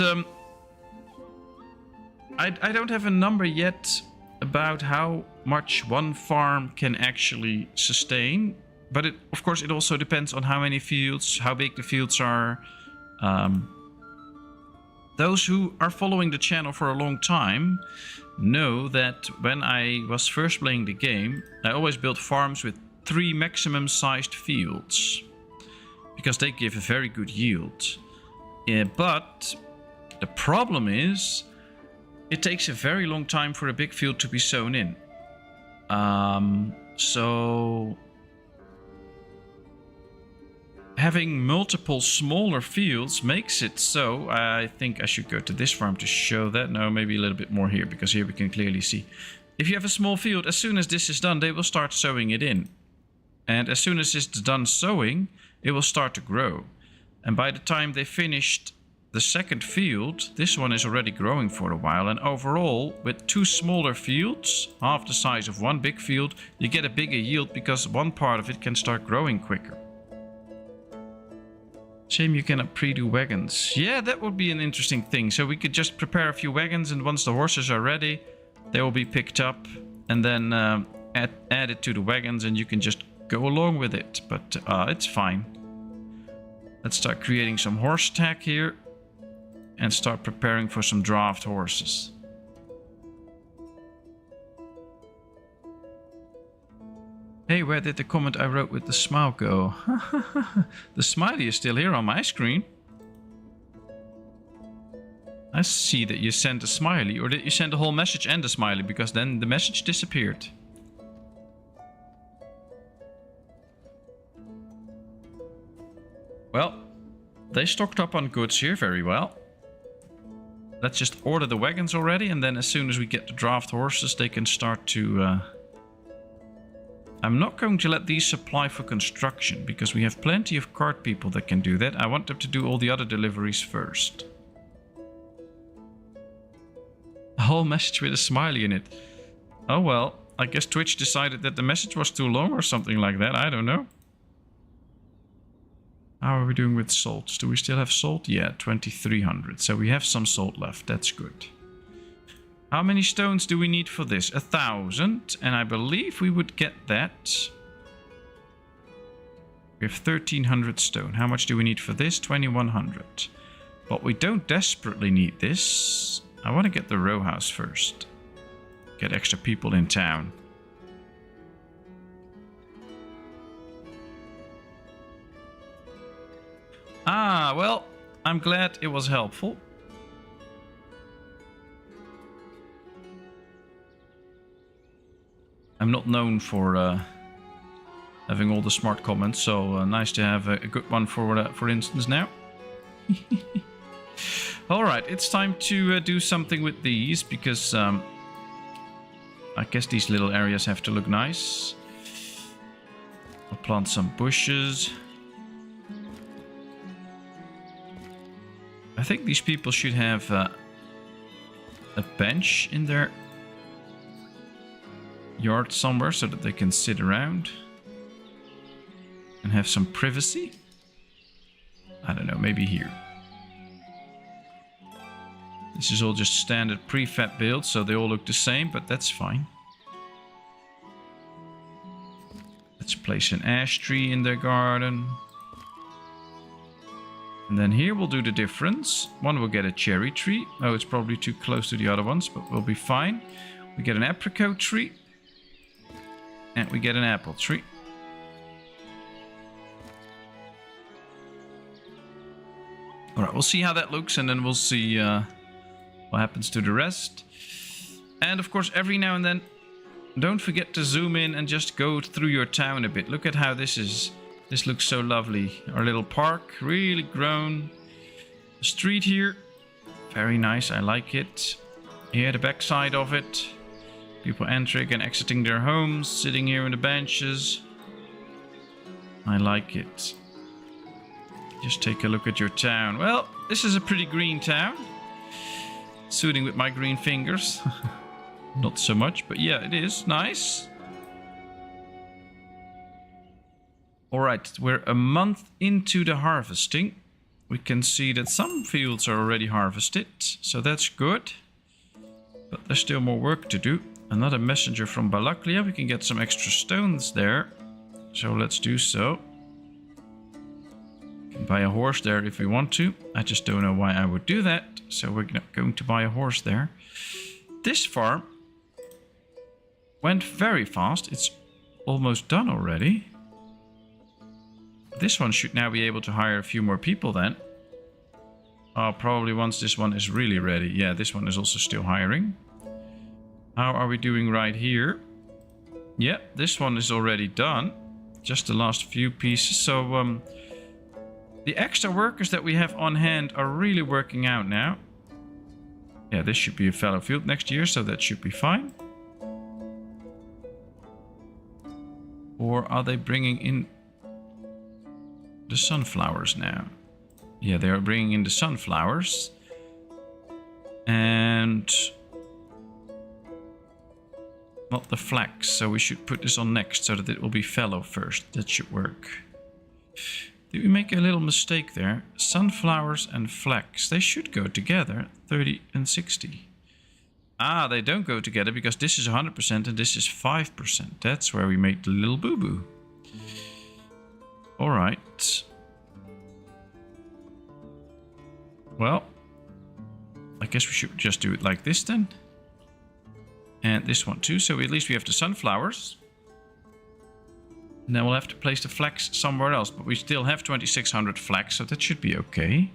I don't have a number yet about how much one farm can actually sustain, but of course it also depends on how many fields, how big the fields are. Those who are following the channel for a long time know that when I was first playing the game, I always built farms with 3 maximum sized fields because they give a very good yield. But the problem is, it takes a very long time for a big field to be sown in. So having multiple smaller fields makes it so. I think I should go to this farm to show that. No, maybe a little bit more here, because here we can clearly see. If you have a small field, as soon as this is done, they will start sowing it in. And as soon as it's done sowing, it will start to grow. And by the time they finished the second field, this one is already growing for a while, and overall with 2 smaller fields, half the size of one big field, you get a bigger yield because one part of it can start growing quicker. Shame you cannot pre-do wagons. Yeah, that would be an interesting thing. So we could just prepare a few wagons, and once the horses are ready, they will be picked up and then add it to the wagons, and you can just go along with it. But it's fine. Let's start creating some horse tack here and start preparing for some draft horses. Hey, where did the comment I wrote with the smile go? The smiley is still here on my screen. I see that you sent a smiley, or did you send a whole message and a smiley? Because then the message disappeared. Well, they stocked up on goods here very well. Let's just order the wagons already, and then as soon as we get the draft horses, they can start to... I'm not going to let these supply for construction, because we have plenty of cart people that can do that. I want them to do all the other deliveries first. A whole message with a smiley in it. Oh well, I guess Twitch decided that the message was too long or something like that. I don't know. How are we doing with salt? Do we still have salt? Yeah, 2300. So we have some salt left. That's good. How many stones do we need for this? 1,000. And I believe we would get that. We have 1,300 stone. How much do we need for this? 2,100. But we don't desperately need this. I want to get the row house first. Get extra people in town. Ah, well, I'm glad it was helpful. I'm not known for having all the smart comments, so nice to have a good one for instance now. Alright, it's time to do something with these, because I guess these little areas have to look nice. I'll plant some bushes. I think these people should have a bench in their yard somewhere so that they can sit around and have some privacy. I don't know, maybe here. This is all just standard prefab builds, so they all look the same, but that's fine. Let's place an ash tree in their garden. And then here we'll do the difference. One will get a cherry tree. Oh, it's probably too close to the other ones, but we'll be fine. We get an apricot tree. And we get an apple tree. Alright, we'll see how that looks, and then we'll see what happens to the rest. And of course, every now and then, don't forget to zoom in and just go through your town a bit. Look at how this is. This looks so lovely. Our little park, really grown. The street here, very nice, I like it. Here, the backside of it. People entering and exiting their homes, sitting here on the benches. I like it. Just take a look at your town. Well, this is a pretty green town. Suiting with my green fingers. Not so much, but yeah, it is nice. Alright, we're a month into the harvesting. We can see that some fields are already harvested, so that's good. But there's still more work to do. Another messenger from Balaklia. We can get some extra stones there. So let's do so. We can buy a horse there if we want to. I just don't know why I would do that. So we're not going to buy a horse there. This farm went very fast. It's almost done already. This one should now be able to hire a few more people then. Oh, probably once this one is really ready. Yeah, this one is also still hiring. How are we doing right here? Yeah, this one is already done. Just the last few pieces. So, the extra workers that we have on hand are really working out now. Yeah, this should be a fallow field next year, so that should be fine. Or are they bringing in the sunflowers now? Yeah, they are bringing in the sunflowers. And not the flax, so we should put this on next so that it will be fallow first. That should work. Did we make a little mistake there? Sunflowers and flax, they should go together, 30 and 60. Ah, they don't go together because this is 100% and this is 5%. That's where we made the little boo-boo. Alright. Well, I guess we should just do it like this then. And this one too, so at least we have the sunflowers. And then we'll have to place the flax somewhere else. But we still have 2,600 flax, so that should be okay.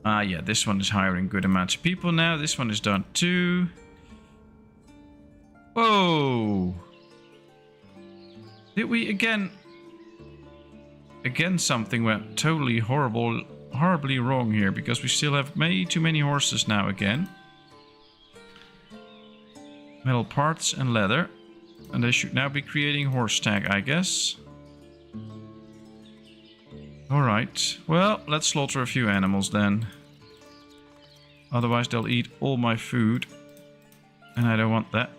Yeah, this one is hiring good amounts of people now. This one is done too. Whoa! Did we again... Again, something went totally horribly wrong here, because we still have way too many horses now again. Metal parts and leather. And they should now be creating horse tag, I guess. Alright, well, let's slaughter a few animals then. Otherwise they'll eat all my food. And I don't want that.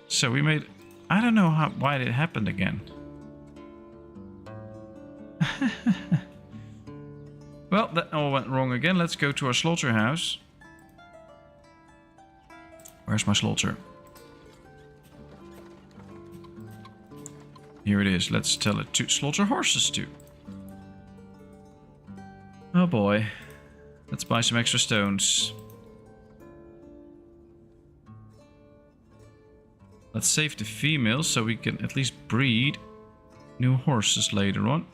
So we made... I don't know why it happened again. Well, that all went wrong again. Let's go to our slaughterhouse. Where's my slaughter? Here it is. Let's tell it to slaughter horses too. Oh boy. Let's buy some extra stones. Let's save the females so we can at least breed new horses later on.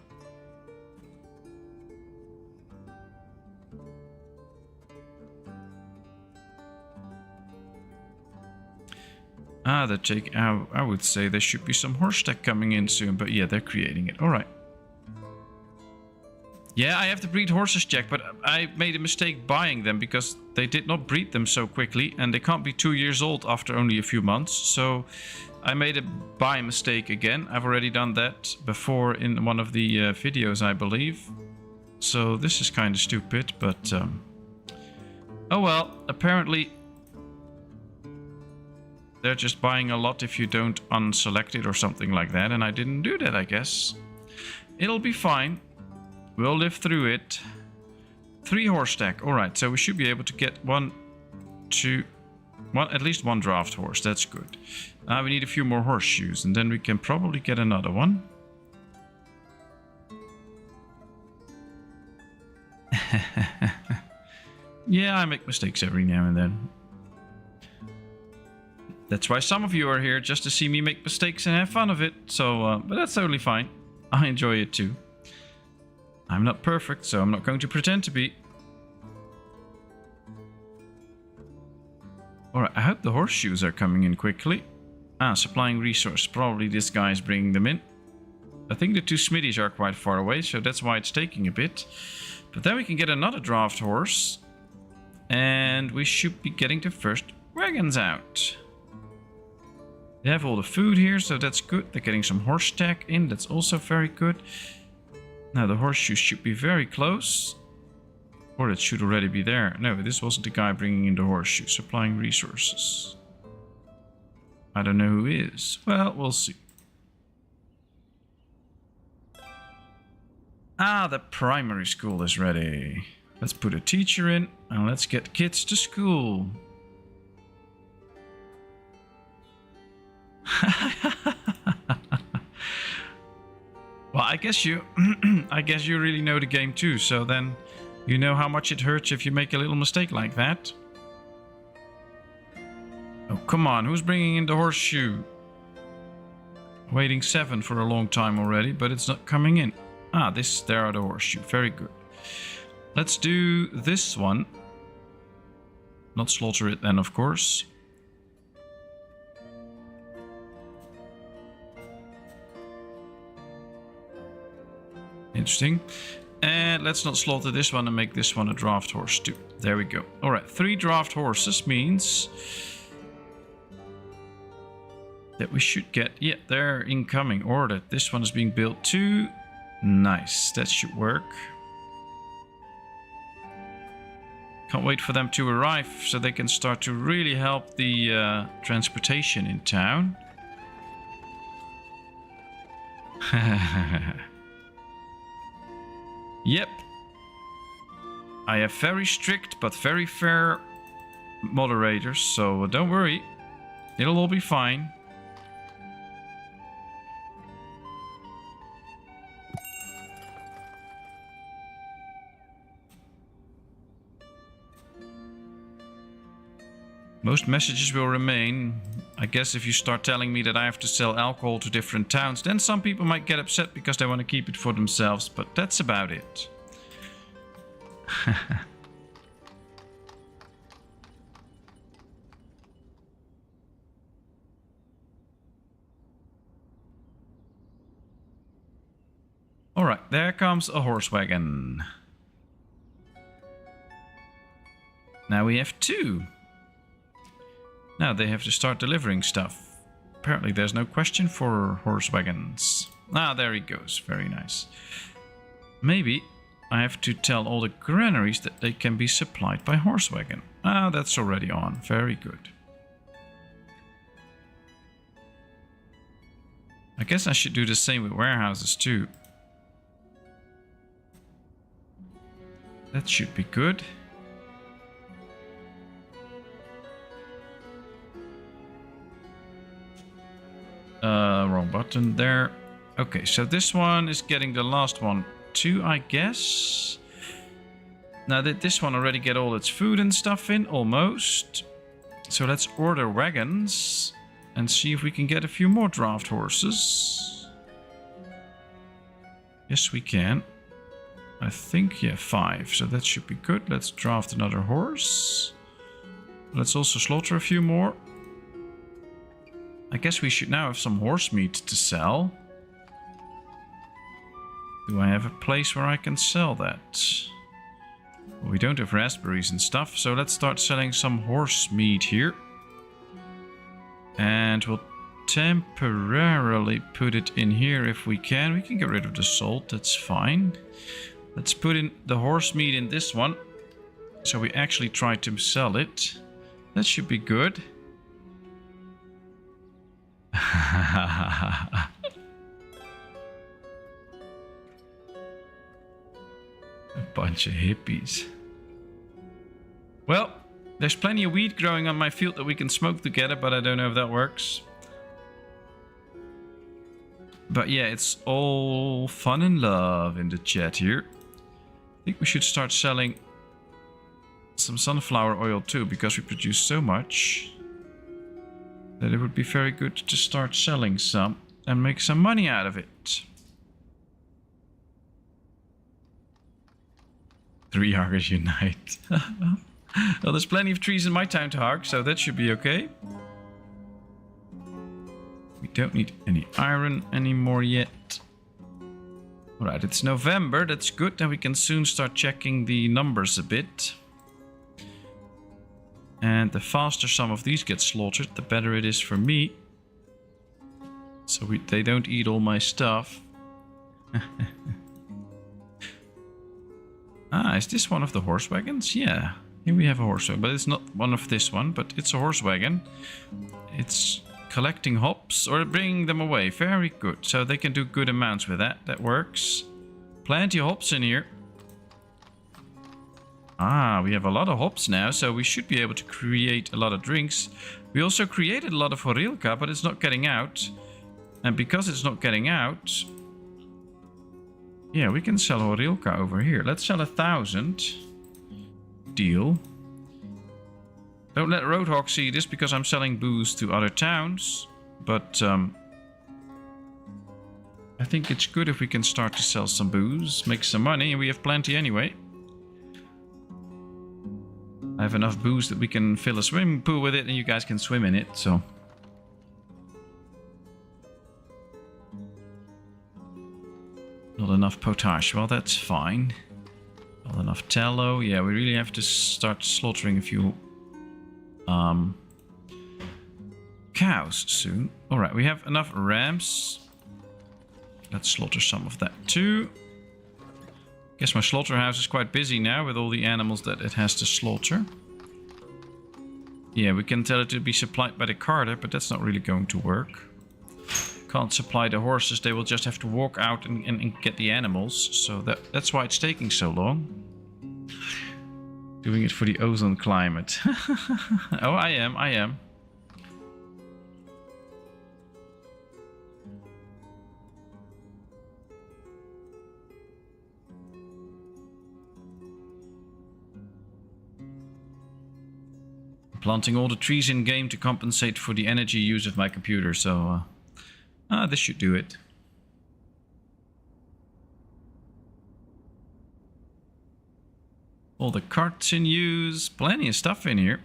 I would say there should be some horse tech coming in soon, but yeah, they're creating it. Alright. Yeah, I have to breed horses, Jack, but I made a mistake buying them because they did not breed them so quickly, and they can't be 2 years old after only a few months. So I made a buy mistake again. I've already done that before in one of the videos, I believe. So this is kind of stupid, but oh well, apparently they're just buying a lot if you don't unselect it or something like that, and I didn't do that, I guess. It'll be fine. We'll live through it. 3 horse stack. Alright, so we should be able to get at least one draft horse. That's good. We need a few more horseshoes, and then we can probably get another one. Yeah, I make mistakes every now and then. That's why some of you are here, just to see me make mistakes and have fun of it. So, but that's totally fine. I enjoy it too. I'm not perfect, so I'm not going to pretend to be. Alright, I hope the horseshoes are coming in quickly. Supplying resource. Probably this guy is bringing them in. I think the 2 smithies are quite far away, so that's why it's taking a bit. But then we can get another draft horse. And we should be getting the first wagons out. They have all the food here, so that's good. They're getting some horse tech in, that's also very good. Now the horseshoes should be very close. Or it should already be there. No, this wasn't the guy bringing in the horseshoe. Supplying resources. I don't know who is. Well, we'll see. The primary school is ready. Let's put a teacher in and let's get kids to school. Well, I guess you really know the game too, so then you know how much it hurts if you make a little mistake like that. Oh, come on, who's bringing in the horseshoe? Waiting 7 for a long time already, but it's not coming in. There are the horseshoe, very good. Let's do this one. Not slaughter it then, of course. Interesting. And let's not slaughter this one and make this one a draft horse too. There we go. Alright, 3 draft horses means that we should get... Yeah, they're incoming. Ordered. This one is being built too. Nice. That should work. Can't wait for them to arrive so they can start to really help the transportation in town. Yep. I have very strict but very fair moderators, so don't worry. It'll all be fine. Most messages will remain. I guess if you start telling me that I have to sell alcohol to different towns, then some people might get upset because they want to keep it for themselves, but that's about it. Alright, there comes a horse wagon. Now we have 2. Now they have to start delivering stuff. Apparently there's no question for horse wagons. Ah, there he goes. Very nice. Maybe I have to tell all the granaries that they can be supplied by horse wagon. Ah, that's already on. Very good. I guess I should do the same with warehouses too. That should be good. Wrong button there. Okay, so this one is getting the last one too, I guess. Now did this one already get all its food and stuff in? Almost. So let's order wagons and see if we can get a few more draft horses. Yes, we can. I think, yeah, 5. So that should be good. Let's draft another horse. Let's also slaughter a few more. I guess we should now have some horse meat to sell. Do I have a place where I can sell that? Well, we don't have raspberries and stuff, so let's start selling some horse meat here. And we'll temporarily put it in here if we can. We can get rid of the salt, that's fine. Let's put in the horse meat in this one. So we actually try to sell it. That should be good. A bunch of hippies. Well, there's plenty of weed growing on my field that we can smoke together, but I don't know if that works. But yeah, it's all fun and love in the chat here. I think we should start selling some sunflower oil too, because we produce so much that it would be very good to start selling some and make some money out of it. 3 hargers unite. Well, there's plenty of trees in my town to harg, so that should be okay. We don't need any iron anymore yet. Alright, it's November, that's good. Then we can soon start checking the numbers a bit. And the faster some of these get slaughtered, the better it is for me. So they don't eat all my stuff. Ah, is this one of the horse wagons? Yeah, here we have a horse wagon, but it's not one of this one, but it's a horse wagon. It's collecting hops or bringing them away. Very good. So they can do good amounts with that. That works. Plenty of hops in here. Ah, we have a lot of hops now, so we should be able to create a lot of drinks. We also created a lot of horilka, but it's not getting out. And because it's not getting out... yeah, we can sell horilka over here. Let's sell 1,000. Deal. Don't let Roadhog see this because I'm selling booze to other towns. But I think it's good if we can start to sell some booze, make some money, and we have plenty anyway. I have enough booze that we can fill a swimming pool with it and you guys can swim in it, so... Not enough potash, well that's fine. Not enough tallow, yeah, we really have to start slaughtering a few cows soon. Alright, we have enough rams. Let's slaughter some of that too. Guess my slaughterhouse is quite busy now with all the animals that it has to slaughter. Yeah, we can tell it to be supplied by the carter, but that's not really going to work. Can't supply the horses, they will just have to walk out and get the animals. So that's why it's taking so long. Doing it for the ozone climate. Oh, I am. Planting all the trees in game to compensate for the energy use of my computer, so this should do it. All the carts in use, plenty of stuff in here.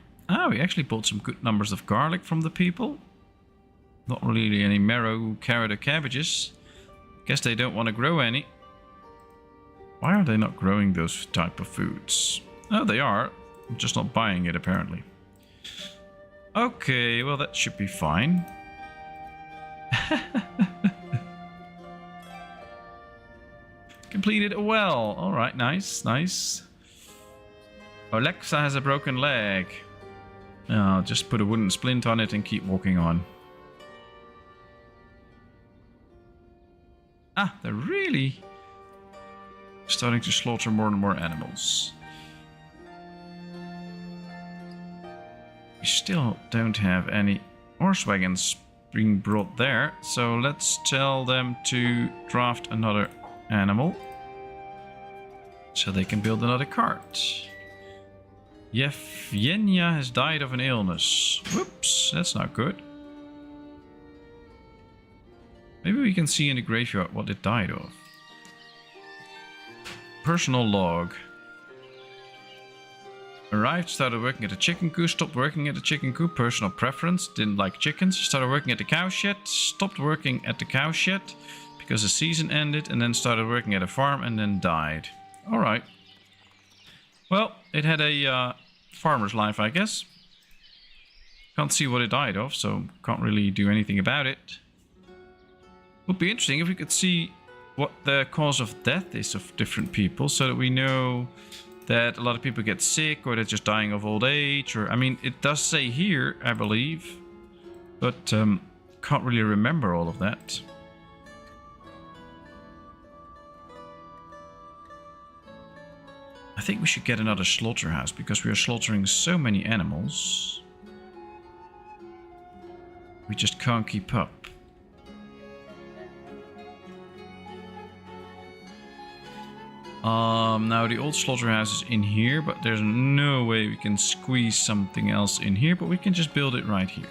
We actually bought some good numbers of garlic from the people. Not really any marrow, carrot or cabbages. Guess they don't want to grow any. Why are they not growing those type of foods? Oh, they are. I'm just not buying it apparently. Okay, well that should be fine. Completed a well. Alright, nice, nice. Alexa has a broken leg. I'll just put a wooden splint on it and keep walking on. They're really starting to slaughter more and more animals. We still don't have any horse wagons being brought there, so let's tell them to draft another animal so they can build another cart. Yevgenia has died of an illness. Whoops, that's not good. Maybe we can see in the graveyard what it died of. Personal log. Arrived, started working at the chicken coop, stopped working at the chicken coop, personal preference, didn't like chickens, started working at the cow shed, stopped working at the cow shed because the season ended, and then started working at a farm and then died. Alright. Well, it had a farmer's life, I guess. Can't see what it died of, so can't really do anything about it. Would be interesting if we could see what the cause of death is of different people, so that we know that a lot of people get sick or they're just dying of old age, or I mean it does say here, I believe, but can't really remember all of that. I think we should get another slaughterhouse because we are slaughtering so many animals. We just can't keep up. Now the old slaughterhouse is in here, but there's no way we can squeeze something else in here, but we can just build it right here.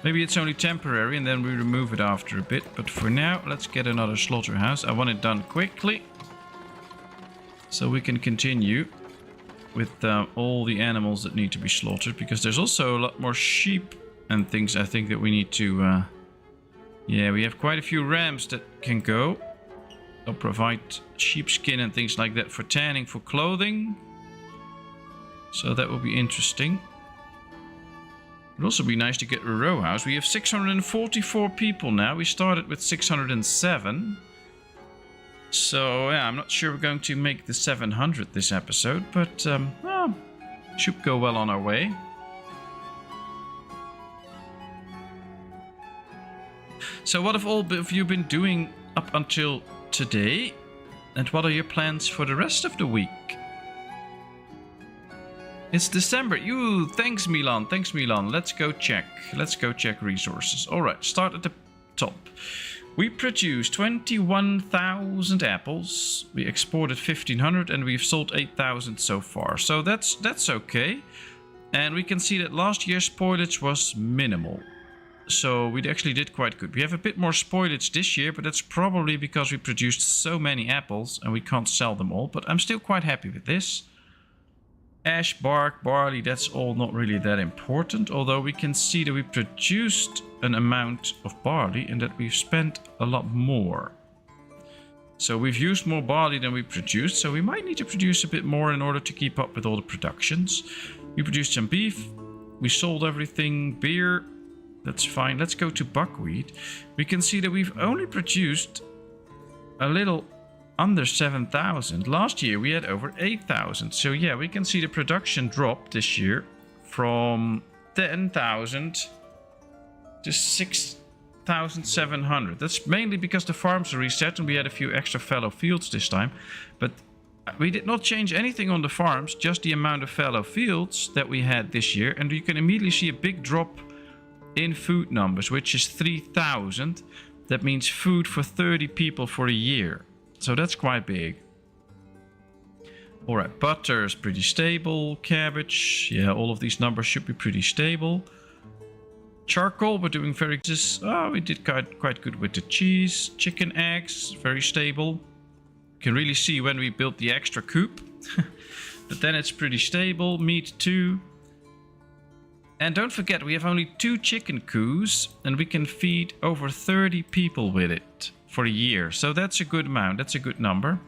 Maybe it's only temporary and then we remove it after a bit, but for now let's get another slaughterhouse. I want it done quickly so we can continue with all the animals that need to be slaughtered, because there's also a lot more sheep and things I think that we need to yeah, we have quite a few rams that can go. They'll provide sheepskin and things like that for tanning, for clothing. So that will be interesting. It would also be nice to get a row house. We have 644 people now. We started with 607. So yeah, I'm not sure we're going to make the 700 this episode, but well, should go well on our way. So what have all of you been doing up until today, and what are your plans for the rest of the week? It's December. Thanks Milan, thanks Milan. Let's go check resources. All right, start at the top. We produced 21,000 apples. We exported 1,500 and we've sold 8,000 so far. So that's okay. And we can see that last year's spoilage was minimal. So we actually did quite good. We have a bit more spoilage this year, but that's probably because we produced so many apples and we can't sell them all. But I'm still quite happy with this. Ash, bark, barley, that's all not really that important. Although we can see that we produced an amount of barley and that we've spent a lot more. So we've used more barley than we produced. So we might need to produce a bit more in order to keep up with all the productions. We produced some beef. We sold everything. Beer. That's fine. Let's go to buckwheat. We can see that we've only produced a little under 7,000. Last year we had over 8,000. So yeah, we can see the production drop this year from 10,000 to 6,700. That's mainly because the farms are reset and we had a few extra fallow fields this time. But we did not change anything on the farms, just the amount of fallow fields that we had this year. And you can immediately see a big drop in food numbers, which is 3,000. That means food for 30 people for a year. So that's quite big. All right, butter is pretty stable. Cabbage, yeah, all of these numbers should be pretty stable. Charcoal, we're doing very good. Oh, we did quite good with the cheese. Chicken eggs, very stable. You can really see when we built the extra coop. But then it's pretty stable. Meat too. And don't forget, we have only 2 chicken coos, and we can feed over 30 people with it for a year. So that's a good amount. That's a good number.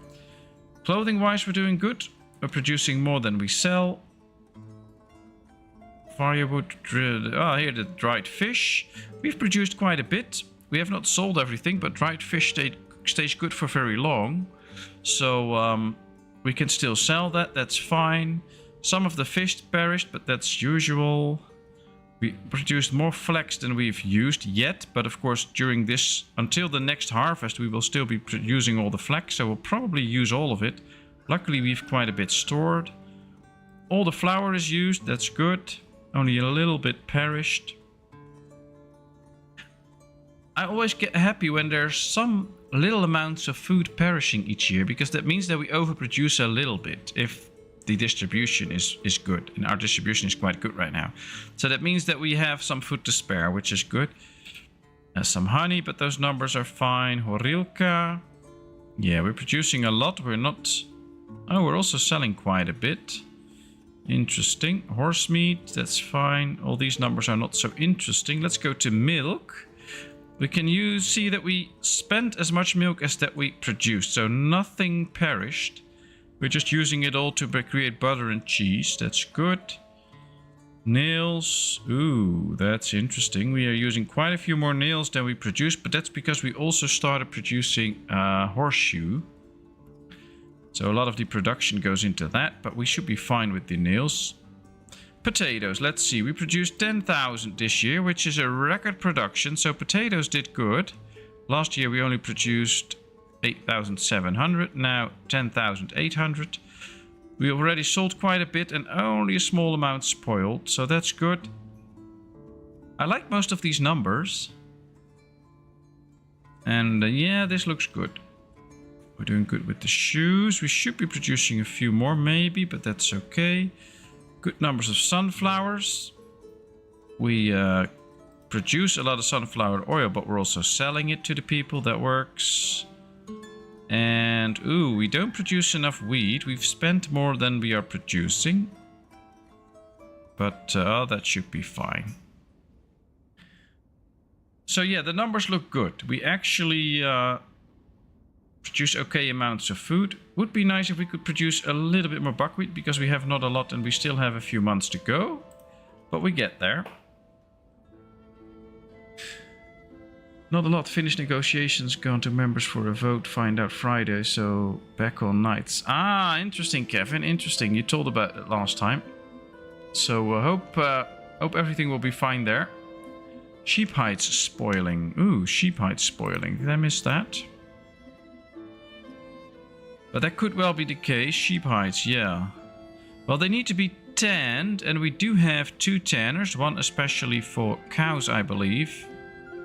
Clothing-wise, we're doing good. We're producing more than we sell. Firewood, here the dried fish. We've produced quite a bit. We have not sold everything, but dried fish stays good for very long. So we can still sell that. That's fine. Some of the fish perished, but that's usual. We produced more flax than we've used yet, but of course during this, until the next harvest, we will still be using all the flax, so we'll probably use all of it. Luckily we've quite a bit stored. All the flour is used, that's good. Only a little bit perished. I always get happy when there's some little amounts of food perishing each year, because that means that we overproduce a little bit if the distribution is good, and our distribution is quite good right now. So that means that we have some food to spare, which is good. Some honey, but those numbers are fine. Horilka. Yeah, we're producing a lot. We're not... Oh, we're also selling quite a bit. Interesting. Horse meat, that's fine. All these numbers are not so interesting. Let's go to milk. We can see that we spent as much milk as that we produced, so nothing perished. We're just using it all to create butter and cheese. That's good. Nails. Ooh, that's interesting. We are using quite a few more nails than we produced, but that's because we also started producing horseshoe. So a lot of the production goes into that, but we should be fine with the nails. Potatoes. Let's see. We produced 10,000 this year, which is a record production. So potatoes did good. Last year we only produced 8,700, now 10,800. We already sold quite a bit and only a small amount spoiled, so that's good. I like most of these numbers. And yeah, this looks good. We're doing good with the shoes. We should be producing a few more maybe, but that's okay. Good numbers of sunflowers. We produce a lot of sunflower oil, but we're also selling it to the people. That works. And, ooh, we don't produce enough wheat. We've spent more than we are producing. But that should be fine. So yeah, the numbers look good. We actually produce okay amounts of food. Would be nice if we could produce a little bit more buckwheat, because we have not a lot and we still have a few months to go. But we get there. Not a lot. Finished negotiations, gone to members for a vote, find out Friday, so back on nights. Ah, interesting, Kevin, interesting. You told about it last time. So hope everything will be fine there. Sheep hides spoiling. Ooh, sheep hides spoiling. Did I miss that? But that could well be the case. Sheep hides, yeah. Well, they need to be tanned, and we do have 2 tanners. One especially for cows, I believe.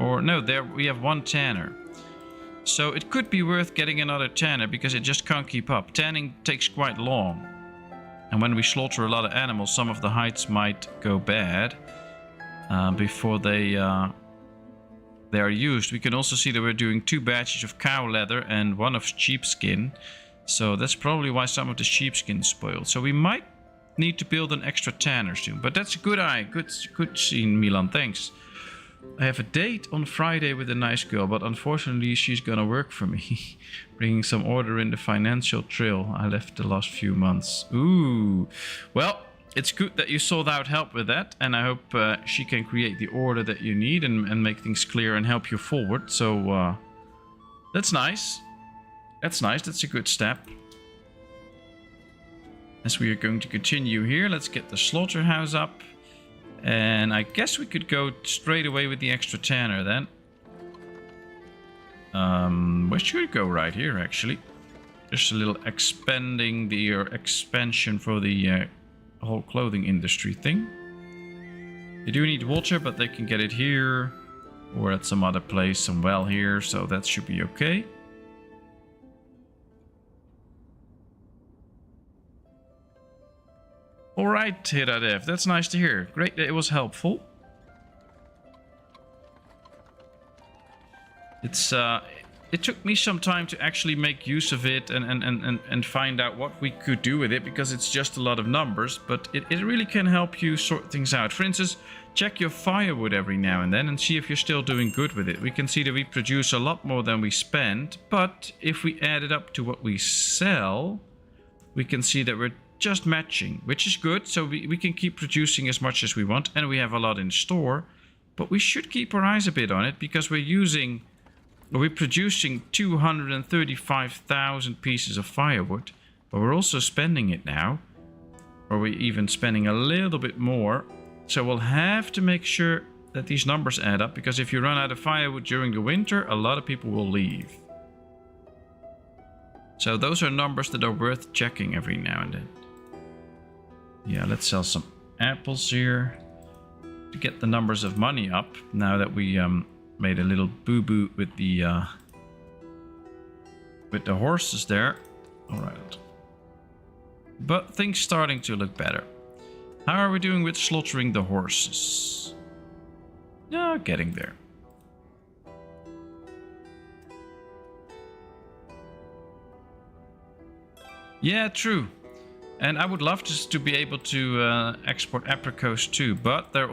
Or no, there we have 1 tanner. So it could be worth getting another tanner, because it just can't keep up. Tanning takes quite long. And when we slaughter a lot of animals, some of the hides might go bad before they are used. We can also see that we're doing 2 batches of cow leather and 1 of sheepskin. So that's probably why some of the sheepskin spoiled. So we might need to build an extra tanner soon. But that's a good eye. Good scene, Milan. Thanks. I have a date on Friday with a nice girl, but unfortunately she's gonna work for me. Bringing some order in the financial trail I left the last few months. Ooh. Well, it's good that you sought out help with that, and I hope she can create the order that you need and make things clear and help you forward. So that's nice. That's nice. That's a good step. As we are going to continue here, let's get the slaughterhouse up. And I guess we could go straight away with the extra tanner then. We should go right here, actually. Just a little expanding the expansion for the whole clothing industry thing. They do need water, but they can get it here or at some other place, some well here, so that should be okay. Alright, Hiradev, that's nice to hear. Great that it was helpful. It took me some time to actually make use of it and find out what we could do with it, because it's just a lot of numbers, but it really can help you sort things out. For instance, check your firewood every now and then and see if you're still doing good with it. We can see that we produce a lot more than we spend, but if we add it up to what we sell, we can see that we're just matching, which is good. So we can keep producing as much as we want, and we have a lot in store, but we should keep our eyes a bit on it, because we're producing 235,000 pieces of firewood, but we're also spending it now, or we're even spending a little bit more. So we'll have to make sure that these numbers add up, because if you run out of firewood during the winter, a lot of people will leave. So those are numbers that are worth checking every now and then. Yeah, let's sell some apples here to get the numbers of money up, now that we made a little boo-boo with the horses there. All right. But things starting to look better. How are we doing with slaughtering the horses? Yeah, getting there. Yeah, true. And I would love just to be able to export apricots too, but they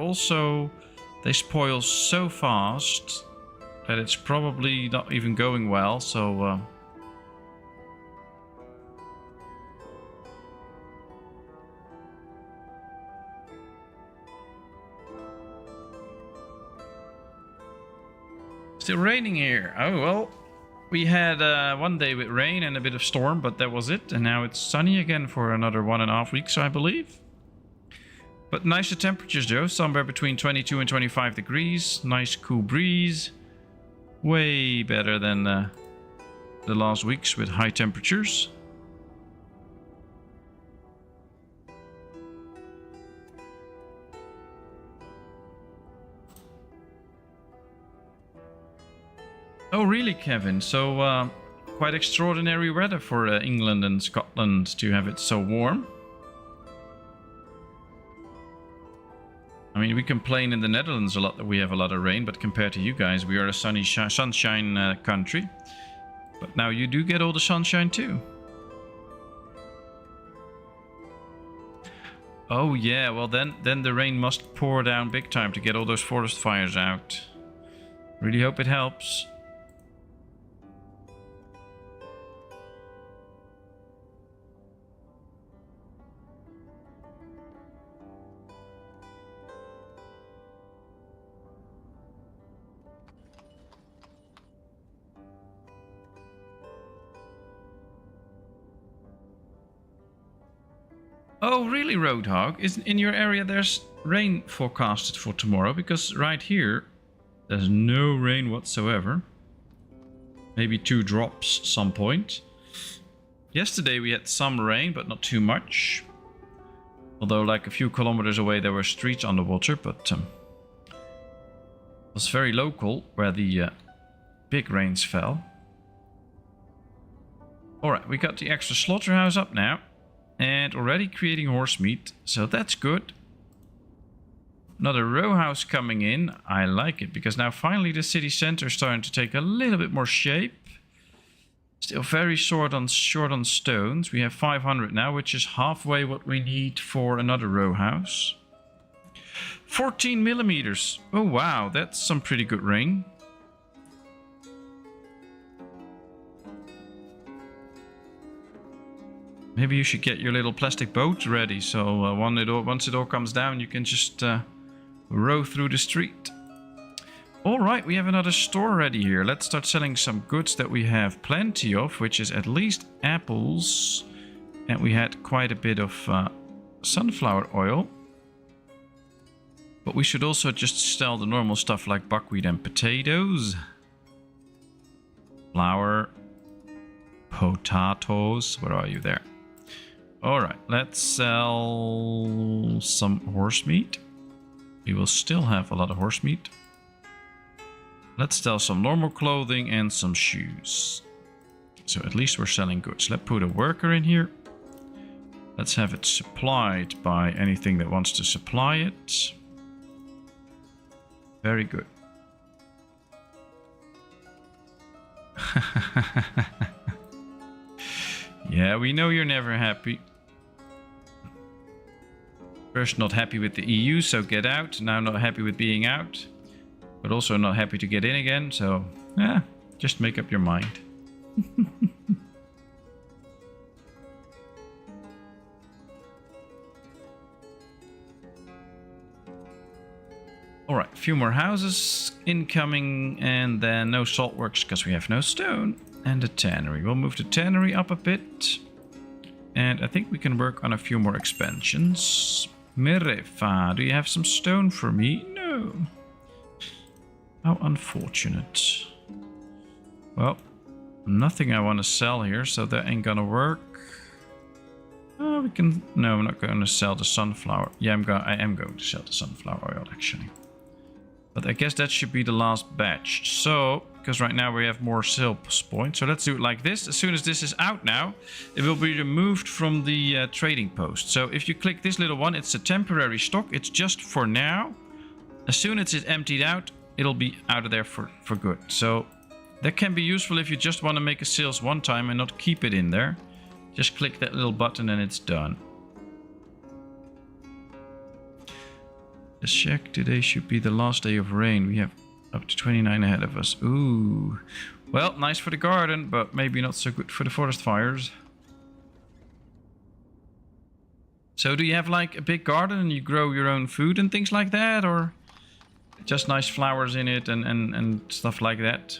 spoil so fast that it's probably not even going well, so... Still raining here. Oh, well, we had one day with rain and a bit of storm, but that was it. And now it's sunny again for another 1.5 weeks, I believe. But nicer temperatures though, somewhere between 22 and 25 degrees. Nice cool breeze. Way better than the last weeks with high temperatures. Oh really, Kevin? So quite extraordinary weather for England and Scotland to have it so warm. I mean, we complain in the Netherlands a lot that we have a lot of rain, but compared to you guys, we are a sunny sunshine country. But now you do get all the sunshine too. Oh yeah, well then the rain must pour down big time to get all those forest fires out. Really hope it helps. Oh, really, Roadhog? In your area there's rain forecasted for tomorrow? Because right here, there's no rain whatsoever. Maybe 2 drops some point. Yesterday we had some rain, but not too much. Although like a few kilometers away there were streets underwater, but it was very local where the big rains fell. Alright, we got the extra slaughterhouse up now. And already creating horse meat, so that's good. Another row house coming in. I like it, because now finally the city center is starting to take a little bit more shape. Still very short on stones. We have 500 now, which is halfway what we need for another row house. 14 millimeters. Oh wow, that's some pretty good rain. Maybe you should get your little plastic boat ready, so once it all comes down, you can just row through the street. Alright, we have another store ready here. Let's start selling some goods that we have plenty of, which is at least apples. And we had quite a bit of sunflower oil. But we should also just sell the normal stuff like buckwheat and potatoes. Flour. Potatoes. Where are you there? Alright, let's sell some horse meat. We will still have a lot of horse meat. Let's sell some normal clothing and some shoes. So at least we're selling goods. Let's put a worker in here. Let's have it supplied by anything that wants to supply it. Very good. Yeah, we know you're never happy. First not happy with the EU, so get out. Now not happy with being out. But also not happy to get in again, so yeah, just make up your mind. Alright, a few more houses incoming, and then no salt works because we have no stone. And the tannery. We'll move the tannery up a bit. And I think we can work on a few more expansions. Mirefa, do you have some stone for me? No. How unfortunate. Well, nothing I want to sell here, so that ain't gonna work. Oh, we can... No, I'm not going to sell the sunflower. Yeah, I am going to sell the sunflower oil, actually. But I guess that should be the last batch. So, because right now we have more sales points. So let's do it like this. As soon as this is out now, it will be removed from the trading post. So if you click this little one, it's a temporary stock. It's just for now. As soon as it's emptied out, it'll be out of there for good. So that can be useful if you just want to make a sales one time and not keep it in there. Just click that little button and it's done. Let's check. Today should be the last day of rain. We have up to 29 ahead of us. Ooh. Well, nice for the garden, but maybe not so good for the forest fires. So do you have like a big garden and you grow your own food and things like that? Or just nice flowers in it and stuff like that?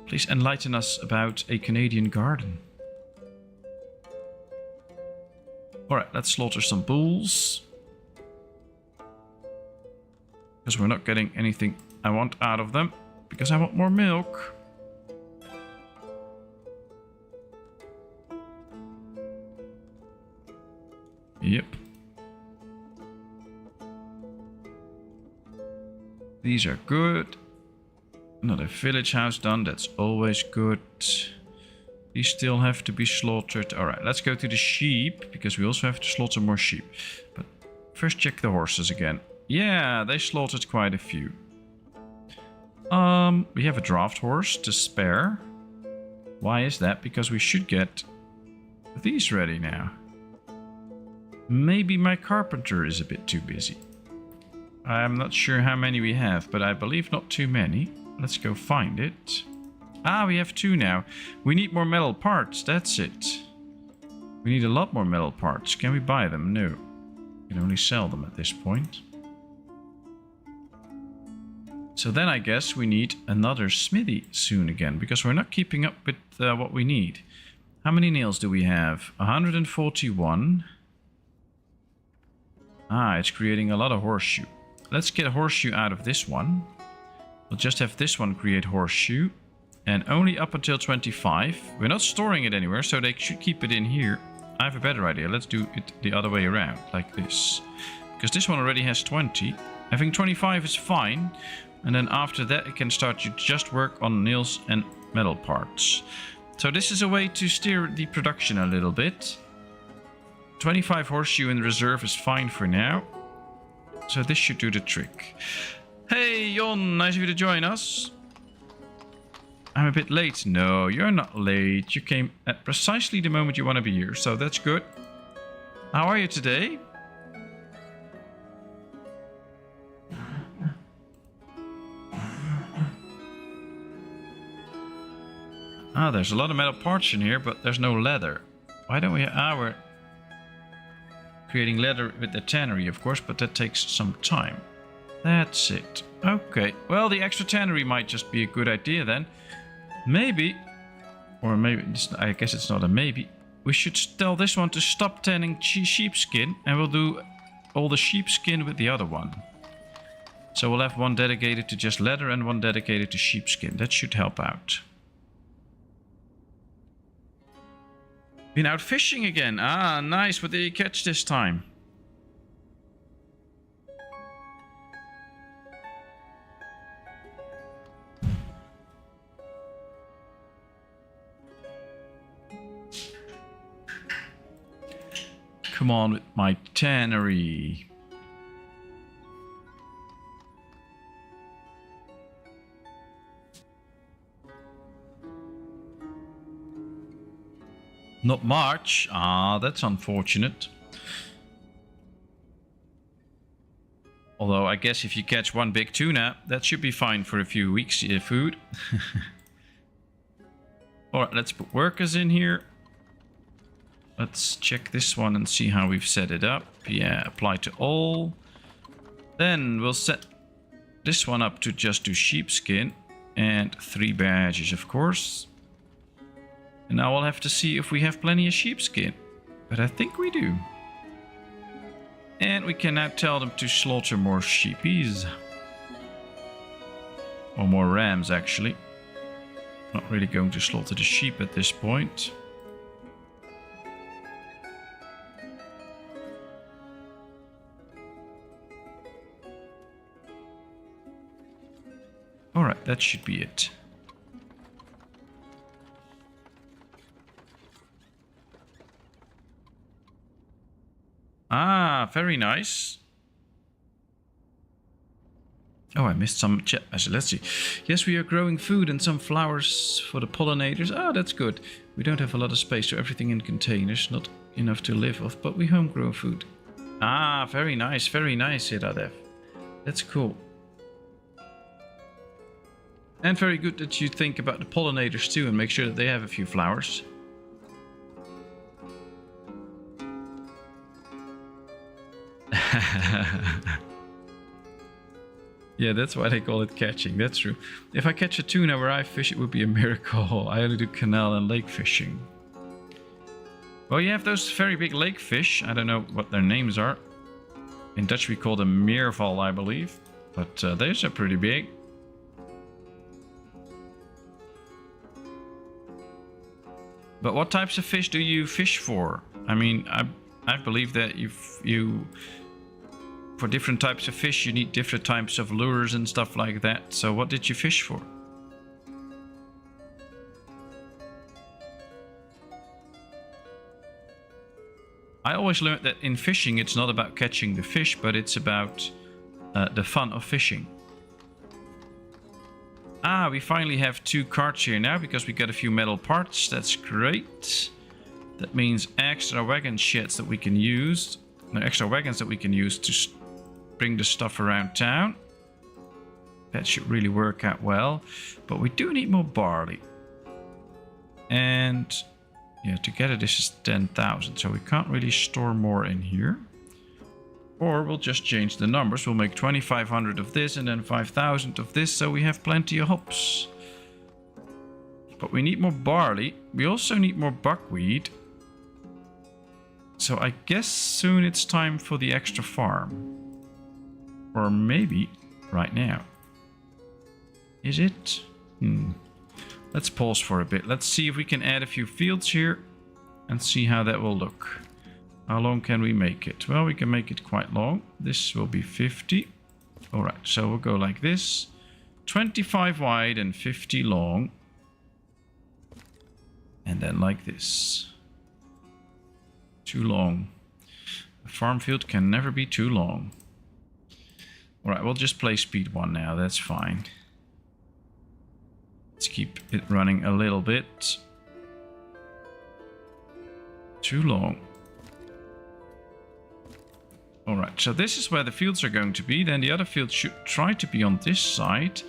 Please enlighten us about a Canadian garden. Alright, let's slaughter some bulls. Because we're not getting anything I want out of them. Because I want more milk. Yep. These are good. Another village house done. That's always good. These still have to be slaughtered. Alright, let's go to the sheep. Because we also have to slaughter more sheep. But first check the horses again. Yeah, they slaughtered quite a few. We have a draft horse to spare. Why is that? Because we should get these ready now. Maybe my carpenter is a bit too busy. I'm not sure how many we have, but I believe not too many. Let's go find it. Ah, we have 2 now. We need more metal parts, that's it. We need a lot more metal parts. Can we buy them? No. We can only sell them at this point. So then I guess we need another smithy soon again, because we're not keeping up with what we need. How many nails do we have? 141. Ah, it's creating a lot of horseshoe. Let's get a horseshoe out of this one. We'll just have this one create horseshoe. And only up until 25. We're not storing it anywhere, so they should keep it in here. I have a better idea. Let's do it the other way around, like this. Because this one already has 20. Having 25 is fine. And then after that, it can start to just work on nails and metal parts. So this is a way to steer the production a little bit. 25 horseshoe in reserve is fine for now. So this should do the trick. Hey, Jon, nice of you to join us. I'm a bit late. No, you're not late. You came at precisely the moment you want to be here, so that's good. How are you today? Ah, there's a lot of metal parts in here, but there's no leather. Why don't we... Ah, we're creating leather with the tannery, of course, but that takes some time. That's it. Okay, well, the extra tannery might just be a good idea then. Maybe, or maybe, I guess it's not a maybe, we should tell this one to stop tanning sheepskin, and we'll do all the sheepskin with the other one. So we'll have one dedicated to just leather and one dedicated to sheepskin. That should help out. Been out fishing again. Ah, nice. What did you catch this time? Come on with my tannery. Not much. Ah, that's unfortunate. Although I guess if you catch one big tuna, that should be fine for a few weeks food. Alright, let's put workers in here. Let's check this one and see how we've set it up. Yeah, apply to all. Then we'll set this one up to just do sheepskin. And 3 badges, of course. And now we'll have to see if we have plenty of sheepskin. But I think we do. And we can now tell them to slaughter more sheepies. Or more rams, actually. Not really going to slaughter the sheep at this point. Alright, that should be it. Ah, very nice. Oh, I missed some chat. Let's see. Yes, we are growing food and some flowers for the pollinators. Ah, that's good. We don't have a lot of space, so everything in containers. Not enough to live off, but we homegrow food. Ah, very nice, Iradev. That's cool. And very good that you think about the pollinators too and make sure that they have a few flowers. Yeah, that's why they call it catching. That's true. If I catch a tuna where I fish, it would be a miracle. I only do canal and lake fishing. Well, you have those very big lake fish. I don't know what their names are. In Dutch we call them meerval, I believe. But those are pretty big. But what types of fish do you fish for? I mean, I believe that you for different types of fish you need different types of lures and stuff like that. So what did you fish for? I always learned that in fishing it's not about catching the fish, but it's about the fun of fishing. Ah, we finally have 2 carts here now because we got a few metal parts. That's great. That means extra wagon sheds that we can use. No, extra wagons that we can use to bring the stuff around town. That should really work out well. But we do need more barley. And yeah, together this is 10,000. So we can't really store more in here. Or we'll just change the numbers. We'll make 2,500 of this and then 5,000 of this. So we have plenty of hops. But we need more barley. We also need more buckwheat. So I guess soon it's time for the extra farm. Or maybe right now. Is it? Let's pause for a bit. Let's see if we can add a few fields here. And see how that will look. How long can we make it? Well, we can make it quite long. This will be 50. Alright, so we'll go like this. 25 wide and 50 long. And then like this. Too long. A farm field can never be too long. Alright, we'll just play speed 1 now. That's fine. Let's keep it running a little bit. Too long. Alright, so this is where the fields are going to be. Then the other field should try to be on this side.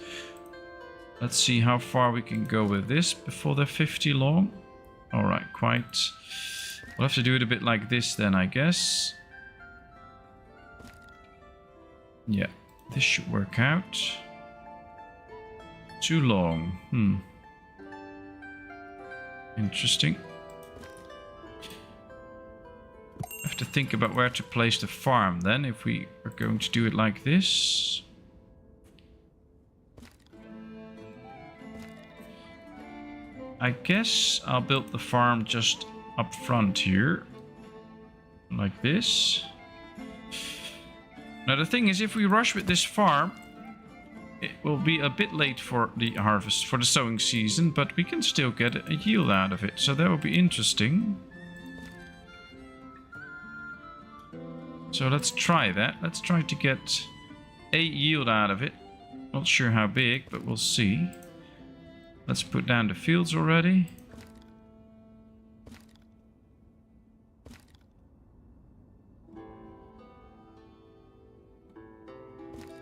Let's see how far we can go with this before they're 50 long. Alright, quite. We'll have to do it a bit like this then, I guess. Yeah, this should work out. Too long. Interesting. I have to think about where to place the farm then, if we are going to do it like this. I guess I'll build the farm just up front here. Like this. Now the thing is, if we rush with this farm, it will be a bit late for the harvest, for the sowing season, but we can still get a yield out of it. So that will be interesting. So let's try that. Let's try to get a yield out of it. Not sure how big, but we'll see. Let's put down the fields already.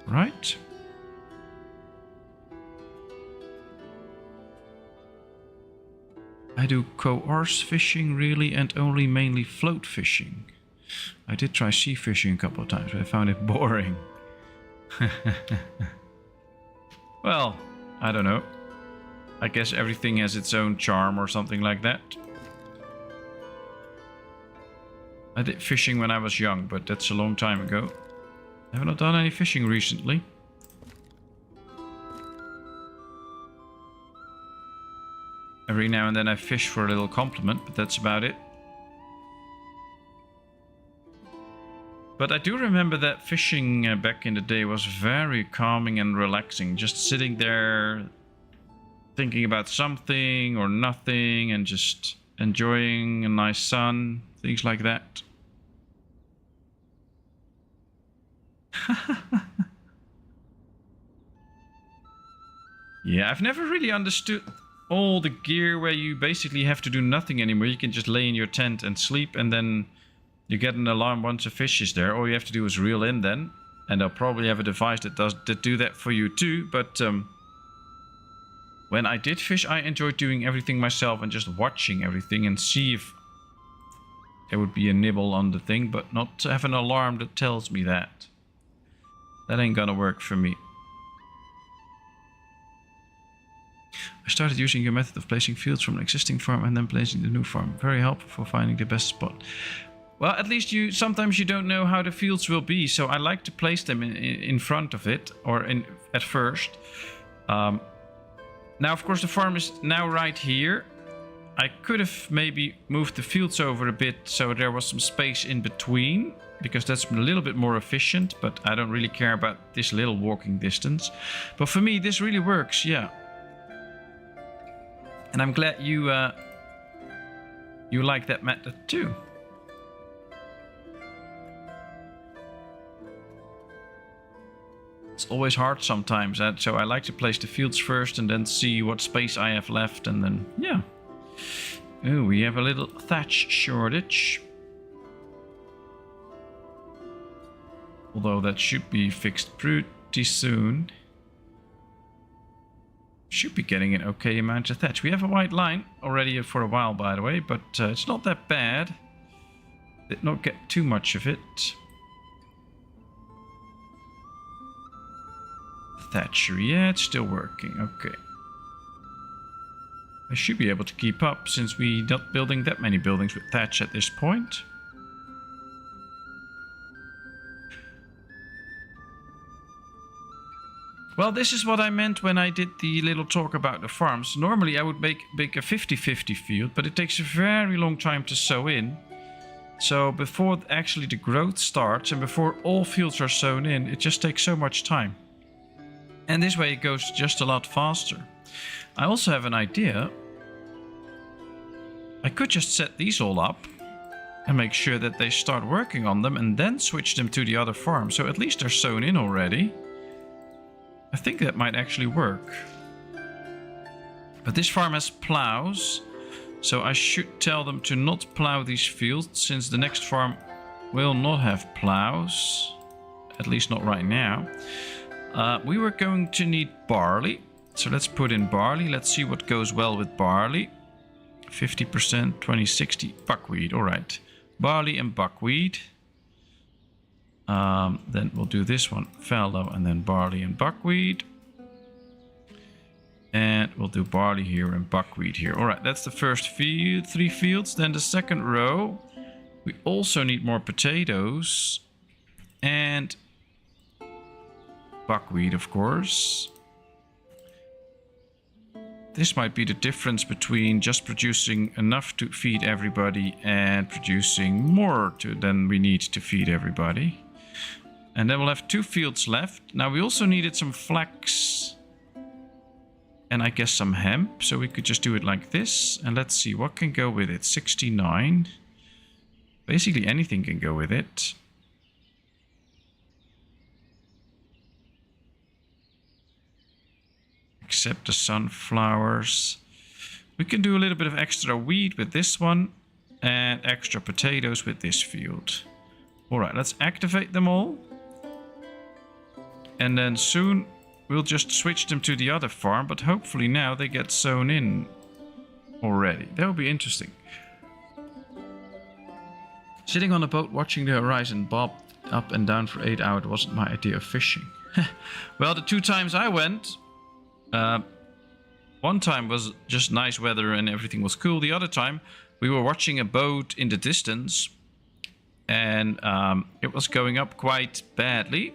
Right. I do coarse fishing really and only mainly float fishing. I did try sea fishing a couple of times, but I found it boring. Well, I don't know. I guess everything has its own charm or something like that. I did fishing when I was young, but that's a long time ago. I have not done any fishing recently. Every now and then I fish for a little compliment, but that's about it. But I do remember that fishing back in the day was very calming and relaxing. Just sitting there thinking about something or nothing and just enjoying a nice sun, things like that. Yeah, I've never really understood all the gear where you basically have to do nothing anymore. You can just lay in your tent and sleep, and then you get an alarm once a fish is there. All you have to do is reel in then, and they'll probably have a device that do that for you too. But when I did fish, I enjoyed doing everything myself and just watching everything and see if there would be a nibble on the thing, but not to have an alarm that tells me that. That ain't gonna work for me. I started using your method of placing fields from an existing farm and then placing the new farm. Very helpful for finding the best spot. Well, at least sometimes you don't know how the fields will be, so I like to place them in front of it, or at first. Now, of course, the farm is now right here. I could have maybe moved the fields over a bit so there was some space in between, because that's a little bit more efficient, but I don't really care about this little walking distance. But for me, this really works, yeah. And I'm glad you like that method too. It's always hard sometimes, so I like to place the fields first and then see what space I have left, and then, yeah. Oh, we have a little thatch shortage. Although that should be fixed pretty soon. Should be getting an okay amount of thatch. We have a white line already for a while, by the way, but it's not that bad. Did not get too much of it. Thatchery, yeah, it's still working. Okay. I should be able to keep up since we're not building that many buildings with thatch at this point. Well, this is what I meant when I did the little talk about the farms. Normally I would make a 50-50 field, but it takes a very long time to sow in. So before actually the growth starts and before all fields are sown in, it just takes so much time. And this way it goes just a lot faster. I also have an idea. I could just set these all up and make sure that they start working on them and then switch them to the other farm. So at least they're sown in already. I think that might actually work. But this farm has plows, so I should tell them to not plow these fields, since the next farm will not have plows. At least not right now. We were going to need barley, so let's put in barley. Let's see what goes well with barley. 50%, 2060, buckwheat, alright. Barley and buckwheat. Then we'll do this one, fallow, and then barley and buckwheat. And we'll do barley here and buckwheat here. Alright, that's the first field, 3 fields. Then the second row, we also need more potatoes. And buckwheat, of course. This might be the difference between just producing enough to feed everybody and producing more than we need to feed everybody. And then we'll have 2 fields left. Now we also needed some flax and I guess some hemp, so we could just do it like this. And let's see what can go with it. 69. Basically anything can go with it. except the sunflowers. We can do a little bit of extra wheat with this one and extra potatoes with this field. All right, let's activate them all. And then soon we'll just switch them to the other farm, but hopefully now they get sown in already. That will be interesting. Sitting on a boat watching the horizon bob up and down for 8 hours wasn't my idea of fishing. Well, the 2 times I went, one time was just nice weather and everything was cool. The other time we were watching a boat in the distance and it was going up quite badly.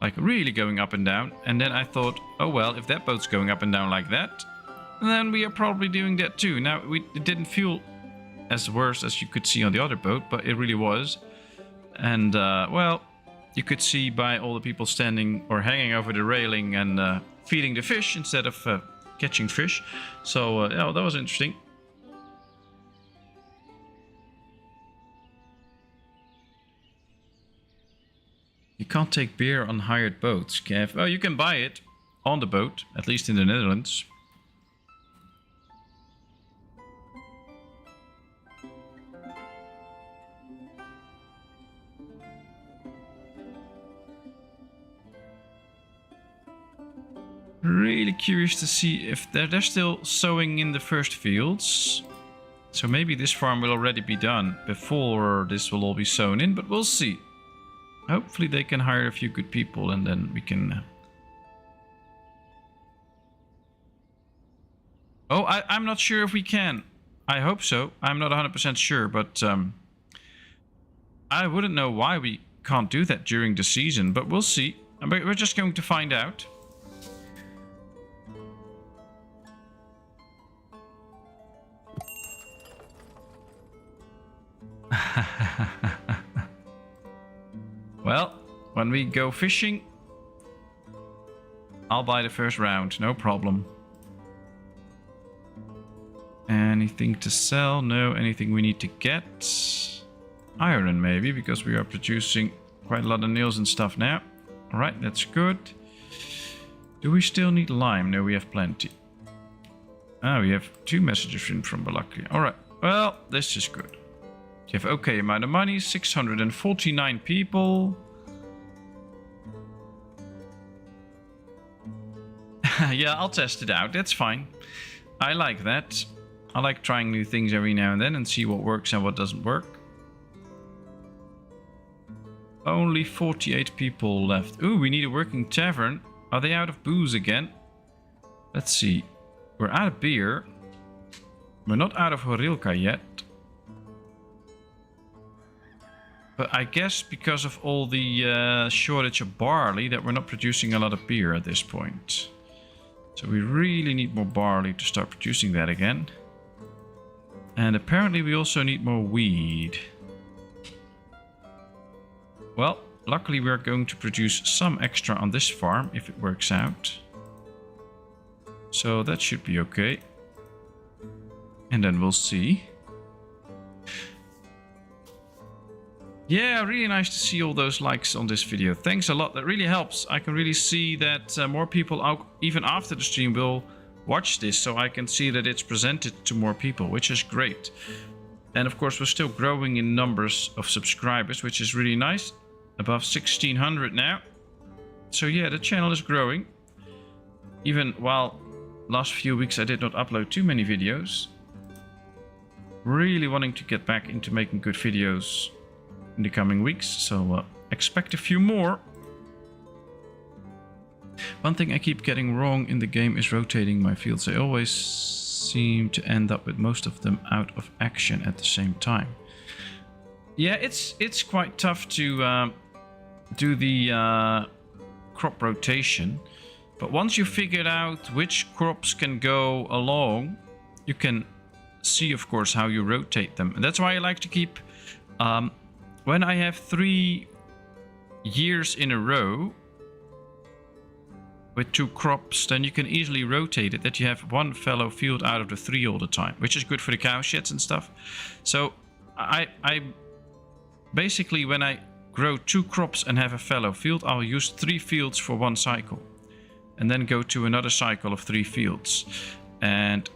Like really going up and down. And then I thought, oh well, if that boat's going up and down like that, then we are probably doing that too. Now, it didn't feel as worse as you could see on the other boat, but it really was. And well, you could see by all the people standing or hanging over the railing and feeding the fish instead of catching fish. So yeah, that was interesting. You can't take beer on hired boats, Kev. Oh, you can buy it on the boat, at least in the Netherlands. Really curious to see if they're still sowing in the first fields. So maybe this farm will already be done before this will all be sown in, but we'll see. Hopefully they can hire a few good people and then we can... Oh, I'm not sure if we can. I hope so. I'm not 100% sure, but I wouldn't know why we can't do that during the season, but we'll see. We're just going to find out. Well, when we go fishing, I'll buy the first round, no problem. Anything to sell? No. Anything we need to get? Iron maybe, because we are producing quite a lot of nails and stuff now. Alright, that's good. Do we still need lime? No, we have plenty. Ah, we have 2 messages in from Balaklia. Alright, well, this is good. You have okay amount of money, 649 people. Yeah, I'll test it out. That's fine. I like that. I like trying new things every now and then and see what works and what doesn't work. Only 48 people left. Ooh, we need a working tavern. Are they out of booze again? Let's see. We're out of beer. We're not out of Horilka yet. But I guess because of all the shortage of barley that we're not producing a lot of beer at this point. So we really need more barley to start producing that again. And apparently we also need more weed. Well, luckily we're going to produce some extra on this farm if it works out. So that should be okay. And then we'll see. Yeah, really nice to see all those likes on this video. Thanks a lot. That really helps. I can really see that more people, even after the stream, will watch this. So I can see that it's presented to more people, which is great. And of course, we're still growing in numbers of subscribers, which is really nice. Above 1600 now. So yeah, the channel is growing. Even while last few weeks I did not upload too many videos. Really wanting to get back into making good videos in the coming weeks, so expect a few more. One thing I keep getting wrong in the game is rotating my fields. I always seem to end up with most of them out of action at the same time. Yeah, it's quite tough to do the crop rotation, but once you figured out which crops can go along, you can see, of course, how you rotate them. And that's why I like to keep when I have 3 years in a row with 2 crops, then you can easily rotate it, that you have 1 fallow field out of the 3 all the time, which is good for the cow sheds and stuff. So I basically, when I grow 2 crops and have a fallow field, I'll use 3 fields for 1 cycle. and then go to another cycle of 3 fields. And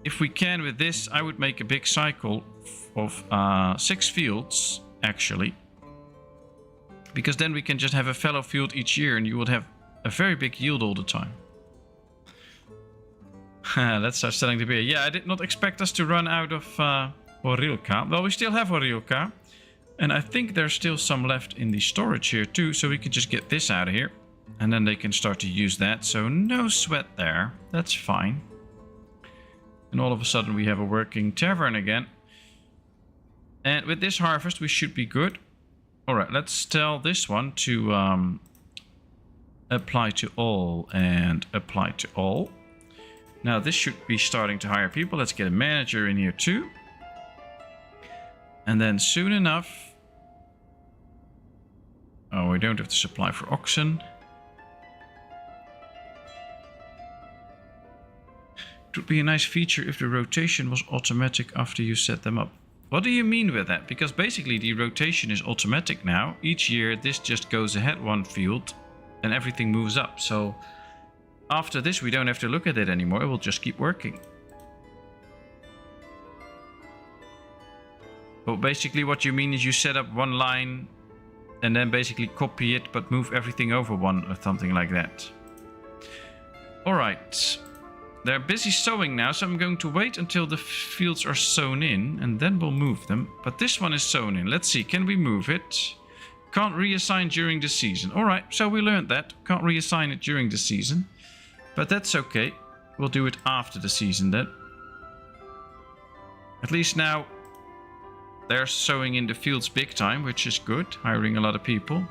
if we can with this, I would make a big cycle of 6 fields actually, because then we can just have a fallow field each year and you would have a very big yield all the time. Let's start selling the beer. Yeah, I did not expect us to run out of Horilka. Well, we still have Horilka. And I think there's still some left in the storage here too. So we can just get this out of here. And then they can start to use that. So no sweat there. That's fine. And all of a sudden we have a working tavern again. And with this harvest we should be good. Alright, let's tell this one to apply to all and apply to all. Now this should be starting to hire people. Let's get a manager in here too. And then soon enough... Oh, we don't have to supply for oxen. It would be a nice feature if the rotation was automatic after you set them up. What do you mean with that? Because basically the rotation is automatic now. Each year this just goes ahead 1 field and everything moves up. So after this we don't have to look at it anymore. It will just keep working. But basically what you mean is you set up 1 line and then basically copy it but move everything over 1 or something like that. Alright. They're busy sowing now, so I'm going to wait until the fields are sown in and then we'll move them. But this one is sown in. Let's see, can we move it? Can't reassign during the season. Alright, so we learned that. Can't reassign it during the season. But that's okay. We'll do it after the season then. At least now they're sowing in the fields big time, which is good. Hiring a lot of people.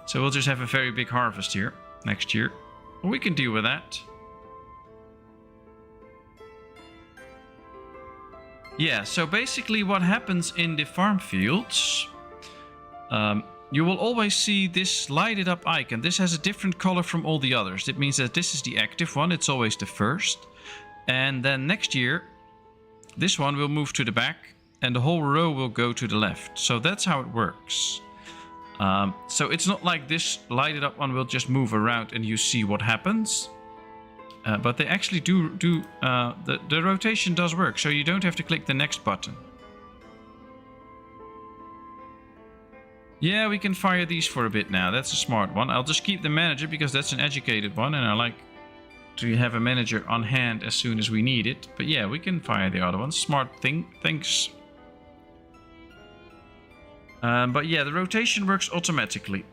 So we'll just have a very big harvest here next year. We can deal with that. Yeah, so basically what happens in the farm fields, you will always see this lighted up icon. This has a different color from all the others. It means that this is the active one. It's always the first. And then next year, this one will move to the back and the whole row will go to the left. So that's how it works. So it's not like this lighted up one will just move around and you see what happens. But they actually the rotation does work, so you don't have to click the next button. Yeah, we can fire these for a bit now. That's a smart one. I'll just keep the manager because that's an educated one and I like to have a manager on hand as soon as we need it. But yeah, we can fire the other ones. Smart thing. Thanks. But yeah, the rotation works automatically.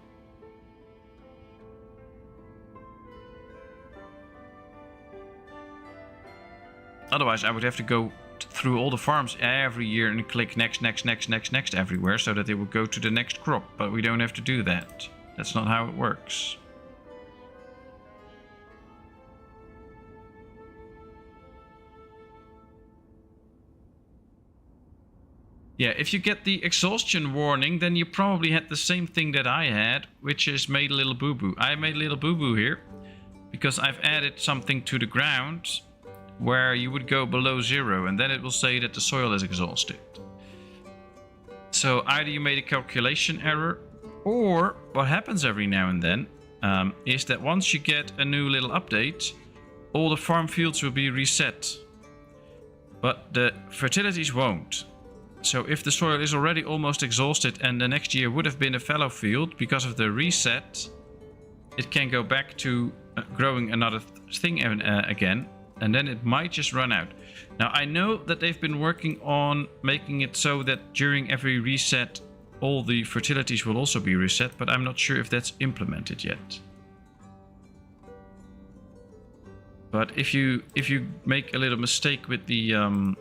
Otherwise, I would have to go through all the farms every year and click next, next, next, next, next everywhere so that they would go to the next crop. But we don't have to do that. That's not how it works. Yeah, if you get the exhaustion warning, then you probably had the same thing that I had, which is made a little boo-boo. I made a little boo-boo here because I've added something to the ground where you would go below 0 and then it will say that the soil is exhausted. So either you made a calculation error, or what happens every now and then is that once you get a new little update, all the farm fields will be reset. But the fertilities won't. So if the soil is already almost exhausted and the next year would have been a fallow field, because of the reset, it can go back to growing another thing again. And then it might just run out. Now I know that they've been working on making it so that during every reset all the fertilities will also be reset, but I'm not sure if that's implemented yet. But if you make a little mistake with the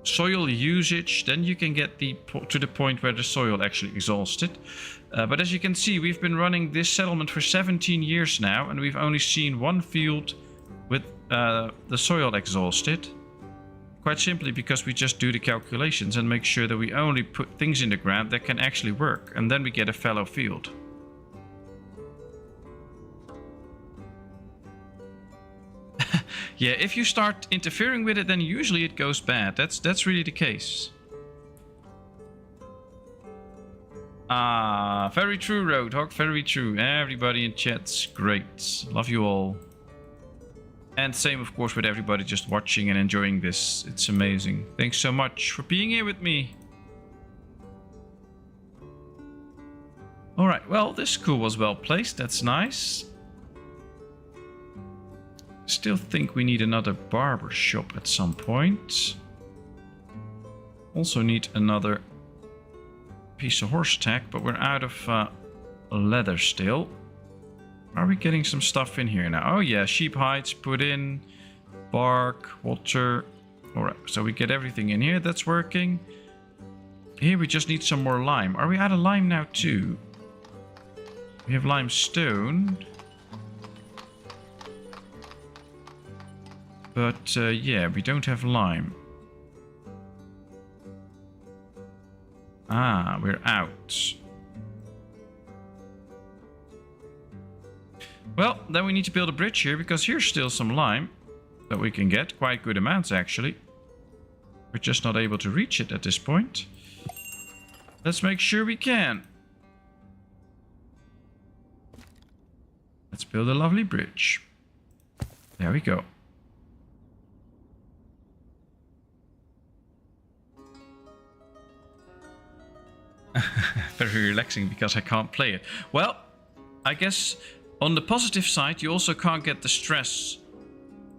soil usage, then you can get to the point where the soil actually exhausted. But as you can see, we've been running this settlement for 17 years now, and we've only seen 1 field with the soil exhausted. Quite simply because we just do the calculations and make sure that we only put things in the ground that can actually work, and then we get a fallow field. Yeah, if you start interfering with it, then usually it goes bad. That's really the case. Ah, very true, Roadhog. Very true. Everybody in chat's great. Love you all. And same, of course, with everybody just watching and enjoying this. It's amazing. Thanks so much for being here with me. Alright, well, this school was well placed. That's nice. Still think we need another barber shop at some point. Also need another piece of horse tack, but we're out of leather still. Are we getting some stuff in here now? Oh yeah, sheep hides put in, bark, water. Alright, so we get everything in here. That's working. Here we just need some more lime. Are we out of lime now too? We have limestone. But yeah, we don't have lime. Ah, we're out. Well, then we need to build a bridge here, because here's still some lime that we can get. Quite good amounts, actually. We're just not able to reach it at this point. Let's make sure we can. Let's build a lovely bridge. There we go. Very relaxing because I can't play it. Well, I guess on the positive side, you also can't get the stress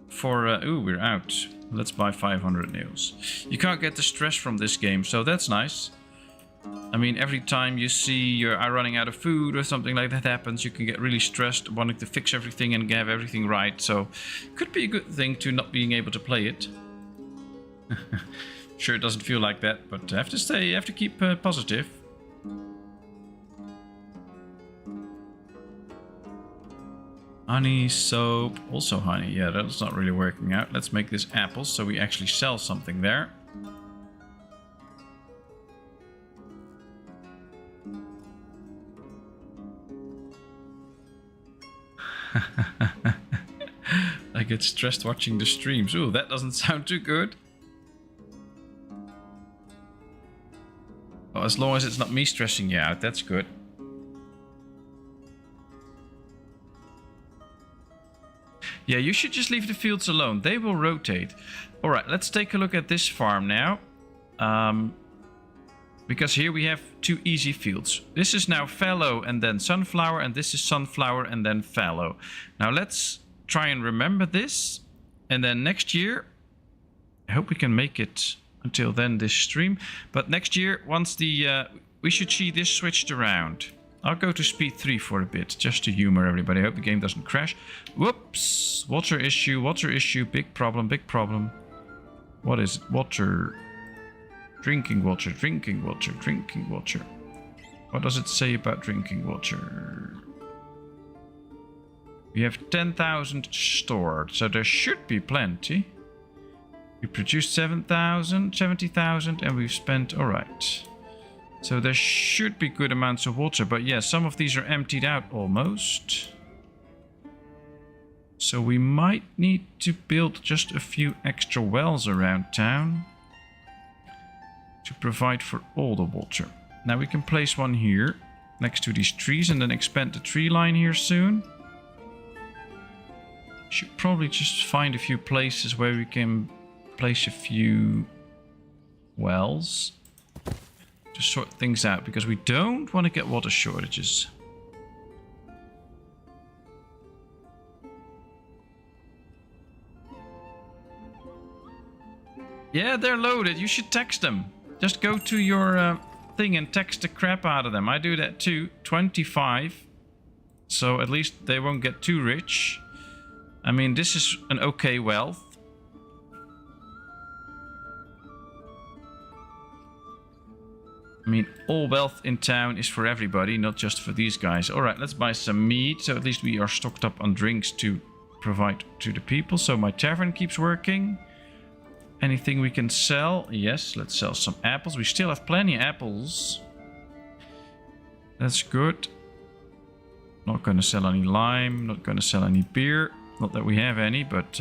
for... ooh, we're out. Let's buy 500 nails. You can't get the stress from this game, so that's nice. I mean, every time you see you're running out of food or something like that happens, you can get really stressed, wanting to fix everything and have everything right. So, could be a good thing to not being able to play it. Sure, it doesn't feel like that, but I have to say, you have to keep positive. Honey, soap, also honey. Yeah, that's not really working out. Let's make this apples so we actually sell something there. I get stressed watching the streams. Ooh, that doesn't sound too good. Well, as long as it's not me stressing you out, that's good. Yeah, you should just leave the fields alone. They will rotate. Alright, let's take a look at this farm now. Because here we have two easy fields. This is now fallow and then sunflower, and this is sunflower and then fallow. Now let's try and remember this. And then next year, I hope we can make it until then this stream. But next year, once the... we should see this switched around. I'll go to speed 3 for a bit, just to humor everybody. I hope the game doesn't crash. Whoops! Water issue, big problem, big problem. What is it? Water... Drinking water, drinking water, drinking water. What does it say about drinking water? We have 10,000 stored, so there should be plenty. We produced 70,000, and we've spent... Alright. So there should be good amounts of water, but yeah, some of these are emptied out almost. So we might need to build just a few extra wells around town to provide for all the water. Now we can place one here next to these trees and then expand the tree line here soon. Should probably just find a few places where we can place a few wells to sort things out, because we don't want to get water shortages. Yeah, they're loaded. You should text them. Just go to your thing and text the crap out of them. I do that too. 25. So at least they won't get too rich. I mean, this is an okay wealth. I mean, all wealth in town is for everybody, not just for these guys. Alright, let's buy some meat. So at least we are stocked up on drinks to provide to the people. So my tavern keeps working. Anything we can sell? Yes, let's sell some apples. We still have plenty of apples. That's good. Not going to sell any lime. Not going to sell any beer. Not that we have any, but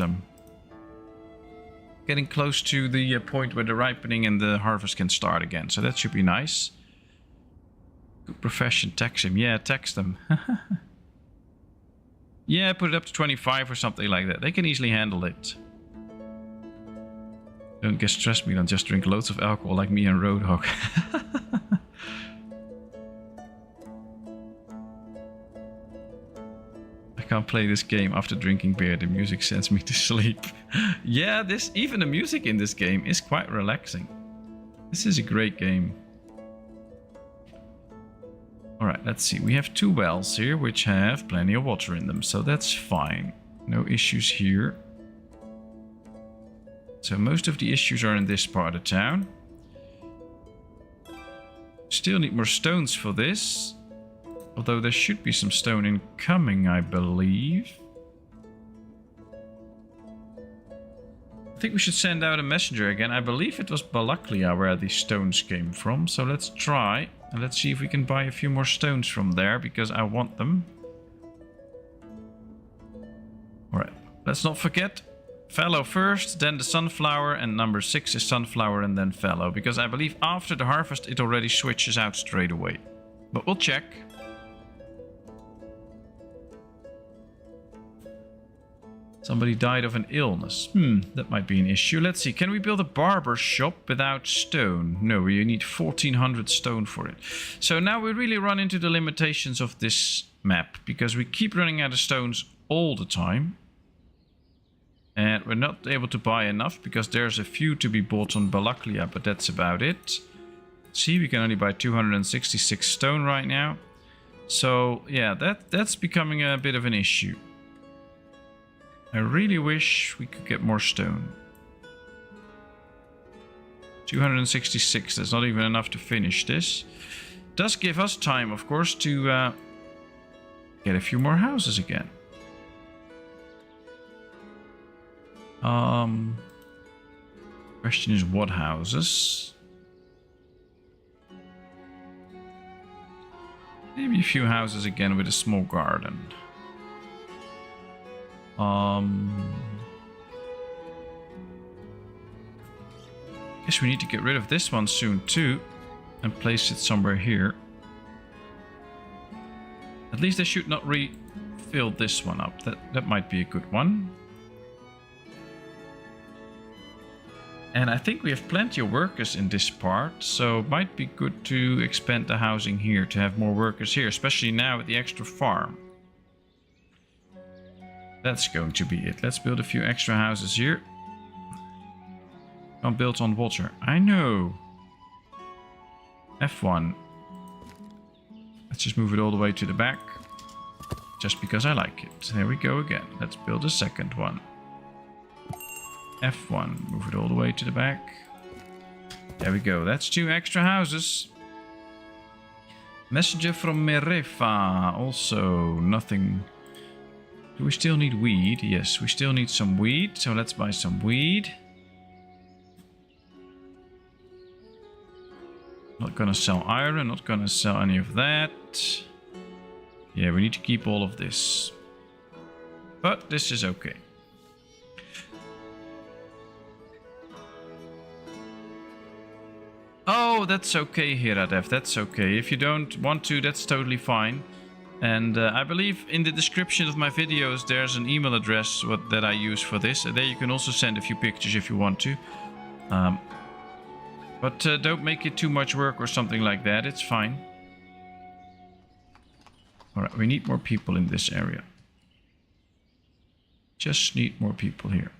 getting close to the point where the ripening and the harvest can start again. So that should be nice. Could profession. Text him. Yeah, text them. Yeah, put it up to 25 or something like that. They can easily handle it. Don't get stressed, Milan. Just drink loads of alcohol like me and Roadhog. I can't play this game after drinking beer. The music sends me to sleep. Yeah, even the music in this game is quite relaxing. This is a great game. Alright, let's see. We have 2 wells here which have plenty of water in them, so that's fine. No issues here. So most of the issues are in this part of town. Still need more stones for this. Although there should be some stone incoming, I believe. I think we should send out a messenger again. I believe it was Balaklia where these stones came from. So let's try. And let's see if we can buy a few more stones from there, because I want them. Alright, let's not forget. Fallow first, then the sunflower, and number 6 is sunflower and then fallow. Because I believe after the harvest it already switches out straight away. But we'll check. Somebody died of an illness. That might be an issue. Let's see. Can we build a barber shop without stone? No, you need 1400 stone for it. So now we really run into the limitations of this map, because we keep running out of stones all the time. And we're not able to buy enough, because there's a few to be bought on Balaklia, but that's about it. See, we can only buy 266 stone right now. So yeah, that's becoming a bit of an issue. I really wish we could get more stone. 266, that's not even enough to finish this. Does give us time, of course, to get a few more houses again. Question is, what houses? Maybe a few houses again with a small garden. Guess we need to get rid of this one soon too, and place it somewhere here. At least they should not refill this one up. That might be a good one. And I think we have plenty of workers in this part, so it might be good to expand the housing here to have more workers here, especially now with the extra farm. That's going to be it. Let's build a few extra houses here. Can't build on water. I know. F1. Let's just move it all the way to the back. Just because I like it. There we go again. Let's build a second one. F1. Move it all the way to the back. There we go. That's 2 extra houses. Messenger from Merefa. Also nothing. Do we still need weed? Yes, we still need some weed. So let's buy some weed. Not gonna sell iron. Not gonna sell any of that. Yeah, we need to keep all of this. But this is okay. Oh, that's okay, Hiradev. That's okay. If you don't want to, that's totally fine. And I believe in the description of my videos there's an email address that I use for this. There you can also send a few pictures if you want to. But don't make it too much work or something like that. It's fine. Alright, we need more people in this area. Just need more people here.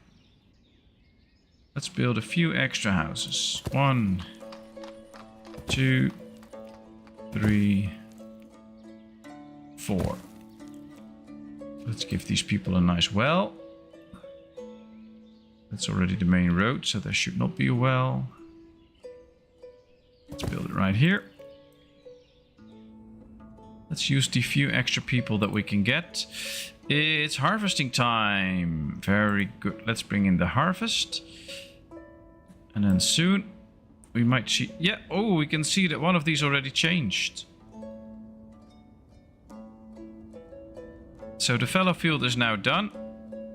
Let's build a few extra houses. 1, 2, 3, 4. Let's give these people a nice well. That's already the main road, so there should not be a well. Let's build it right here. Let's use the few extra people that we can get. It's harvesting time. Very good. Let's bring in the harvest. And then soon we might see... Yeah, oh, we can see that one of these already changed. So the fallow field is now done.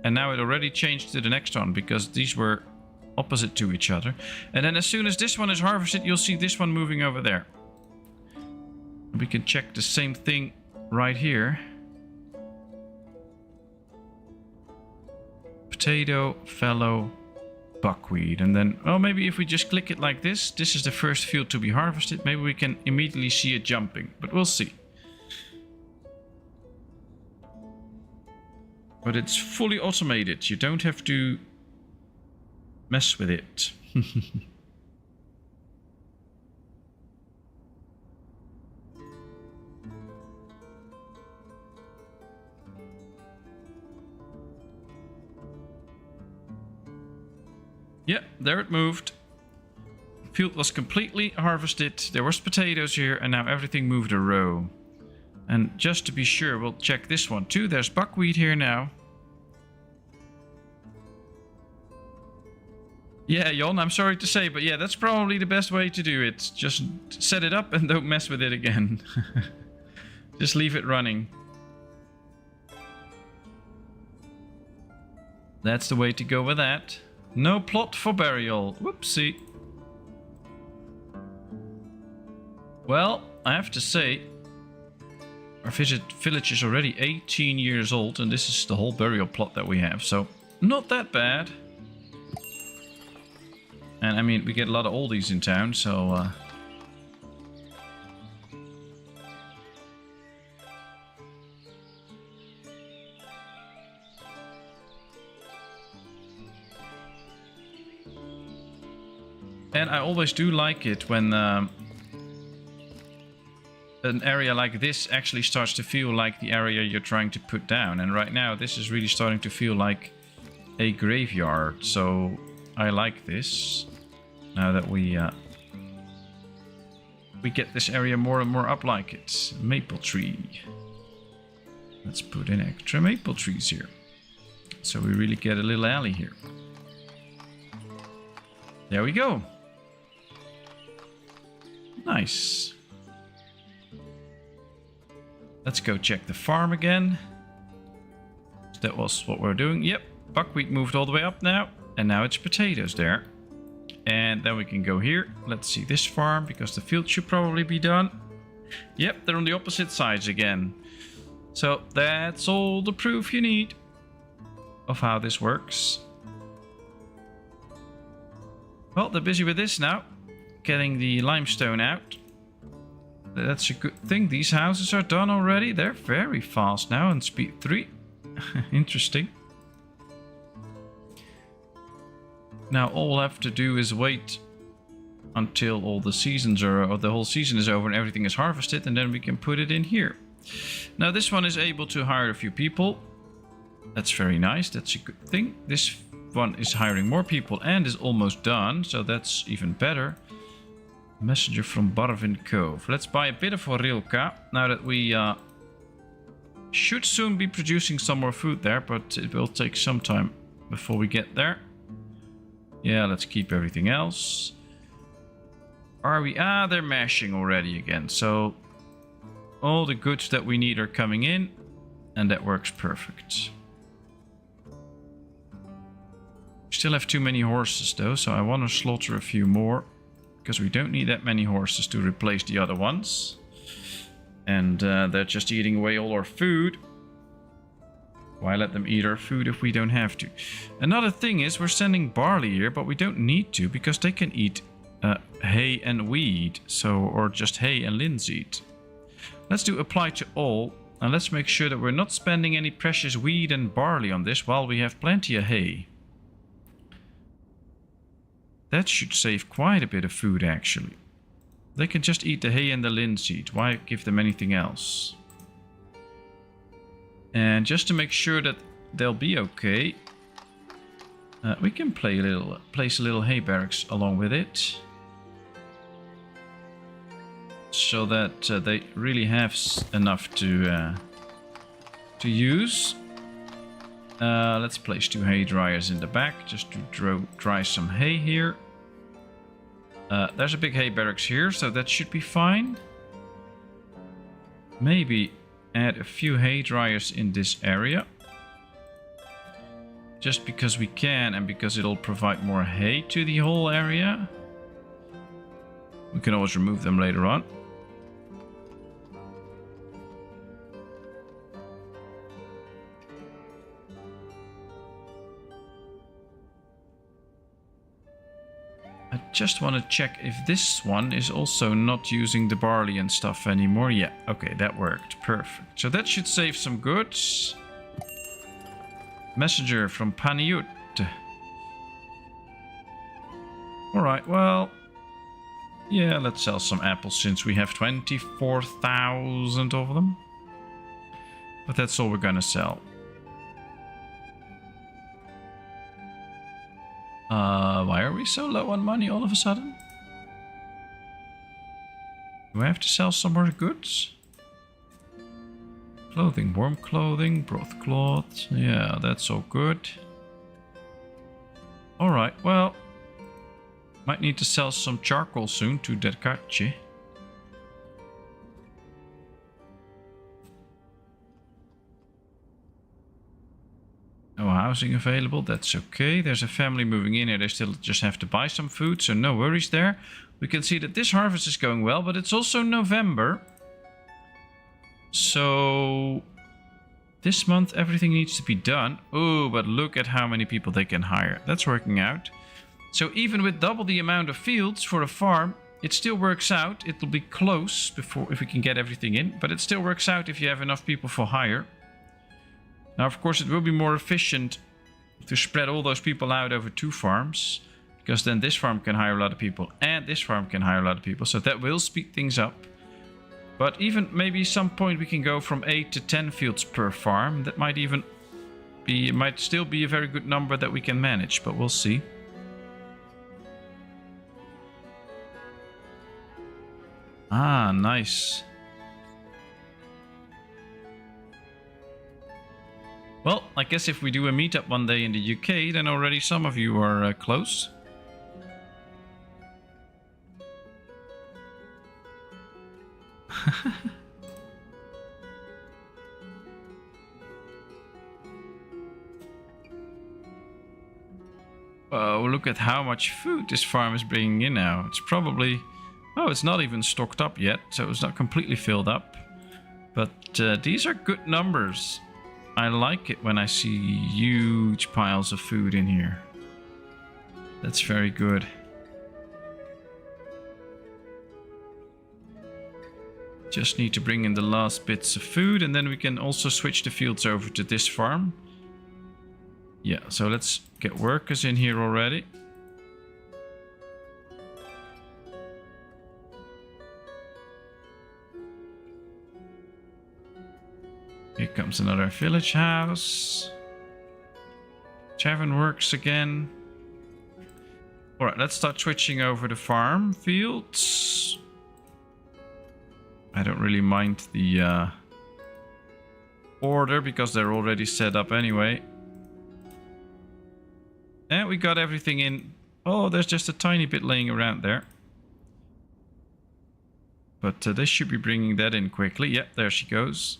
And now it already changed to the next one because these were opposite to each other. And then as soon as this one is harvested, you'll see this one moving over there. We can check the same thing right here. Potato, fallow, buckwheat. And then, oh, maybe if we just click it like this, this is the first field to be harvested. Maybe we can immediately see it jumping, but we'll see. But it's fully automated. You don't have to mess with it. Yeah, there it moved. Field was completely harvested. There was potatoes here, and now everything moved a row. And just to be sure, we'll check this one too. There's buckwheat here now. Yeah, Jon, I'm sorry to say, but yeah, that's probably the best way to do it. Just set it up and don't mess with it again. Just leave it running. That's the way to go with that. No plot for burial. Whoopsie. Well, I have to say, our village is already 18 years old, and this is the whole burial plot that we have, so not that bad. And I mean, we get a lot of oldies in town, so and I always do like it when an area like this actually starts to feel like the area you're trying to put down. And right now, this is really starting to feel like a graveyard. So I like this. Now that we get this area more and more up like it. Maple tree. Let's put in extra maple trees here. So we really get a little alley here. There we go. Nice. Let's go check the farm again. That was what we're doing. Yep, buckwheat moved all the way up now. And now it's potatoes there. And then we can go here. Let's see this farm, because the field should probably be done. Yep, they're on the opposite sides again. So that's all the proof you need of how this works. Well, they're busy with this now. Getting the limestone out. That's a good thing. These houses are done already. They're very fast now on speed 3. Interesting. Now all we'll have to do is wait until all the seasons are, or the whole season is over and everything is harvested, and then we can put it in here. Now this one is able to hire a few people. That's very nice. That's a good thing. This one is hiring more people and is almost done, so that's even better. Messenger from Barvin Cove. Let's buy a bit of Horilka now that we should soon be producing some more food there, but it will take some time before we get there. Yeah, let's keep everything else. Are we? Ah, they're mashing already again. So all the goods that we need are coming in, and that works perfect. Still have too many horses though, so I want to slaughter a few more, because we don't need that many horses to replace the other ones. And they're just eating away all our food. Why let them eat our food if we don't have to? Another thing is, we're sending barley here, but we don't need to, because they can eat hay and weed, so, or just hay and linseed. Let's do apply to all, and let's make sure that we're not spending any precious weed and barley on this while we have plenty of hay. That should save quite a bit of food, actually. They can just eat the hay and the linseed. Why give them anything else? And just to make sure that they'll be okay, we can place a little hay barracks along with it, so that they really have enough to use. Let's place 2 hay dryers in the back just to dry some hay here. There's a big hay barracks here, so that should be fine. Maybe add a few hay dryers in this area. Just because we can, and because it'll provide more hay to the whole area. We can always remove them later on. I just want to check if this one is also not using the barley and stuff anymore. Yeah, okay, that worked. Perfect. So that should save some goods. Messenger from Paniut. Alright, well... yeah, let's sell some apples since we have 24,000 of them. But that's all we're gonna sell. Why are we so low on money all of a sudden? Do I have to sell some more goods? Clothing, warm clothing, brothcloth. Yeah, that's all good. Alright, well... might need to sell some charcoal soon to Derkachi. No housing available, that's okay. There's a family moving in here, they still just have to buy some food, so no worries there. We can see that this harvest is going well, but it's also November. So... this month everything needs to be done. Oh, but look at how many people they can hire. That's working out. So even with double the amount of fields for a farm, it still works out. It will be close before if we can get everything in, but it still works out if you have enough people for hire. Now, of course, it will be more efficient to spread all those people out over 2 farms, because then this farm can hire a lot of people and this farm can hire a lot of people. So that will speed things up. But even maybe some point we can go from 8 to 10 fields per farm. That might even be, it might still be a very good number that we can manage, but we'll see. Ah, nice. Well, I guess if we do a meetup one day in the UK, then already some of you are close. Oh, look at how much food this farm is bringing in now. It's probably... oh, it's not even stocked up yet, so it's not completely filled up. But these are good numbers. I like it when I see huge piles of food in here. That's very good. Just need to bring in the last bits of food, and then we can also switch the fields over to this farm. Yeah, so let's get workers in here already. Here comes another village house. Tavern works again. Alright, let's start switching over the farm fields. I don't really mind the order because they're already set up anyway. And we got everything in. Oh, there's just a tiny bit laying around there. But they should be bringing that in quickly. Yep, there she goes.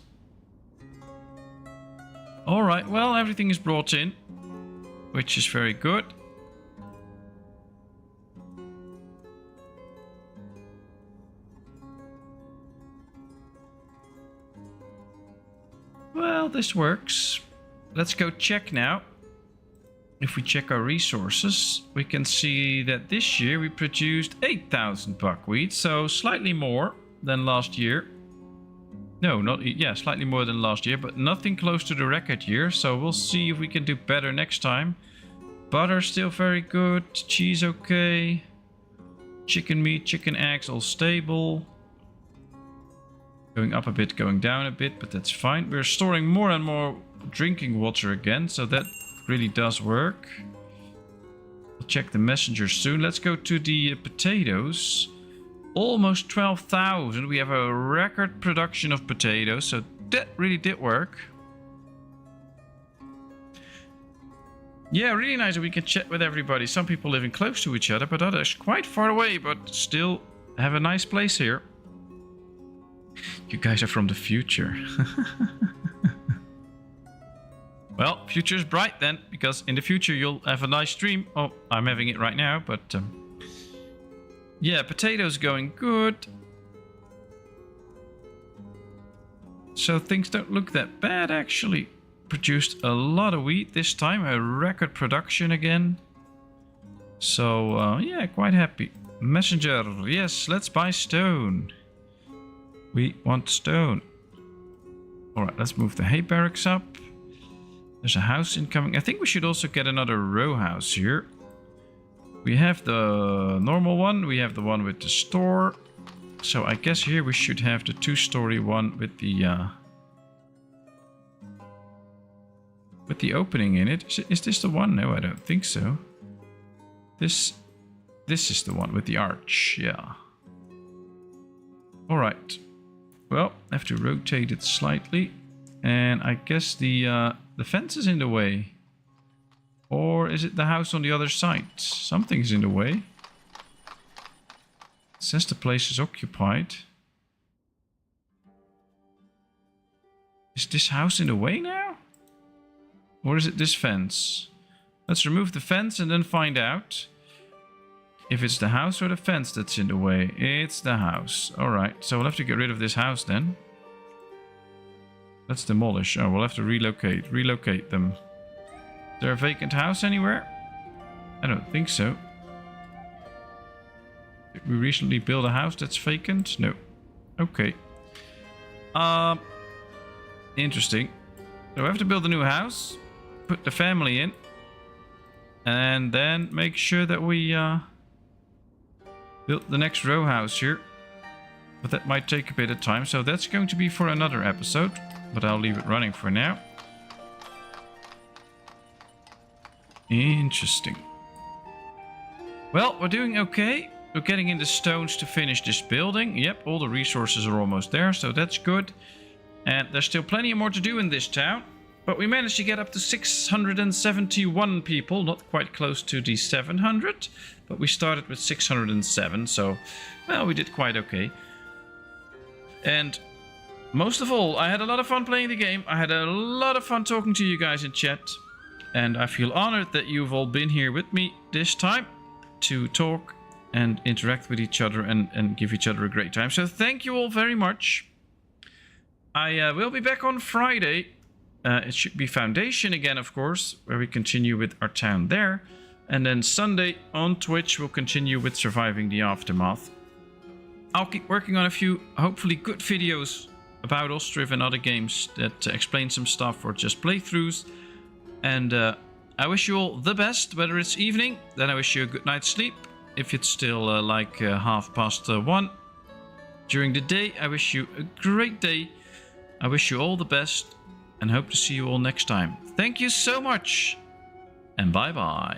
Alright, well, everything is brought in, which is very good. Well, this works. Let's go check now. If we check our resources, we can see that this year we produced 8,000 buckwheat, so slightly more than last year. No, not... yeah, slightly more than last year, but nothing close to the record year. So we'll see if we can do better next time. Butter still very good. Cheese okay. Chicken meat, chicken eggs all stable. Going up a bit, going down a bit, but that's fine. We're storing more and more drinking water again, so that really does work. We'll check the messengers soon. Let's go to the potatoes. Almost 12,000. We have a record production of potatoes, so that really did work. Yeah, really nice that we can chat with everybody. Some people living close to each other, but others quite far away, but still have a nice place here. You guys are from the future. Well, future is bright then, because in the future you'll have a nice stream. Oh, I'm having it right now, but... yeah, potatoes going good. So things don't look that bad, actually. Produced a lot of wheat this time. A record production again. So, yeah, quite happy. Messenger, yes, let's buy stone. We want stone. Alright, let's move the hay barracks up. There's a house incoming. I think we should also get another row house here. We have the normal one. We have the one with the store. So I guess here we should have the 2-story one with the opening in it. Is this the one? No, I don't think so. This is the one with the arch. Yeah. Alright. Well, I have to rotate it slightly. And I guess the fence is in the way. Or is it the house on the other side? Something's in the way. It says the place is occupied. Is this house in the way now? Or is it this fence? Let's remove the fence and then find out if it's the house or the fence that's in the way. It's the house. Alright, so we'll have to get rid of this house then. Let's demolish. Oh, we'll have to relocate. Relocate them. Is there a vacant house anywhere? I don't think so. Did we recently build a house that's vacant? No. Okay. Interesting. So we have to build a new house. Put the family in. And then make sure that we build the next row house here. But that might take a bit of time. So that's going to be for another episode. But I'll leave it running for now. Interesting. Well, we're doing okay. We're getting in the stones to finish this building. Yep, all the resources are almost there, so that's good. And there's still plenty more to do in this town. But we managed to get up to 671 people. Not quite close to the 700. But we started with 607, so... well, we did quite okay. And... most of all, I had a lot of fun playing the game. I had a lot of fun talking to you guys in chat. And I feel honored that you've all been here with me this time to talk and interact with each other and give each other a great time. So thank you all very much. I will be back on Friday. It should be Foundation again, of course, where we continue with our town there. And then Sunday on Twitch, we'll continue with Surviving the Aftermath. I'll keep working on a few, hopefully good videos about Ostriv and other games that explain some stuff or just playthroughs. And I wish you all the best, whether it's evening, then I wish you a good night's sleep. If it's still like 1:30 during the day, I wish you a great day. I wish you all the best and hope to see you all next time. Thank you so much and bye bye.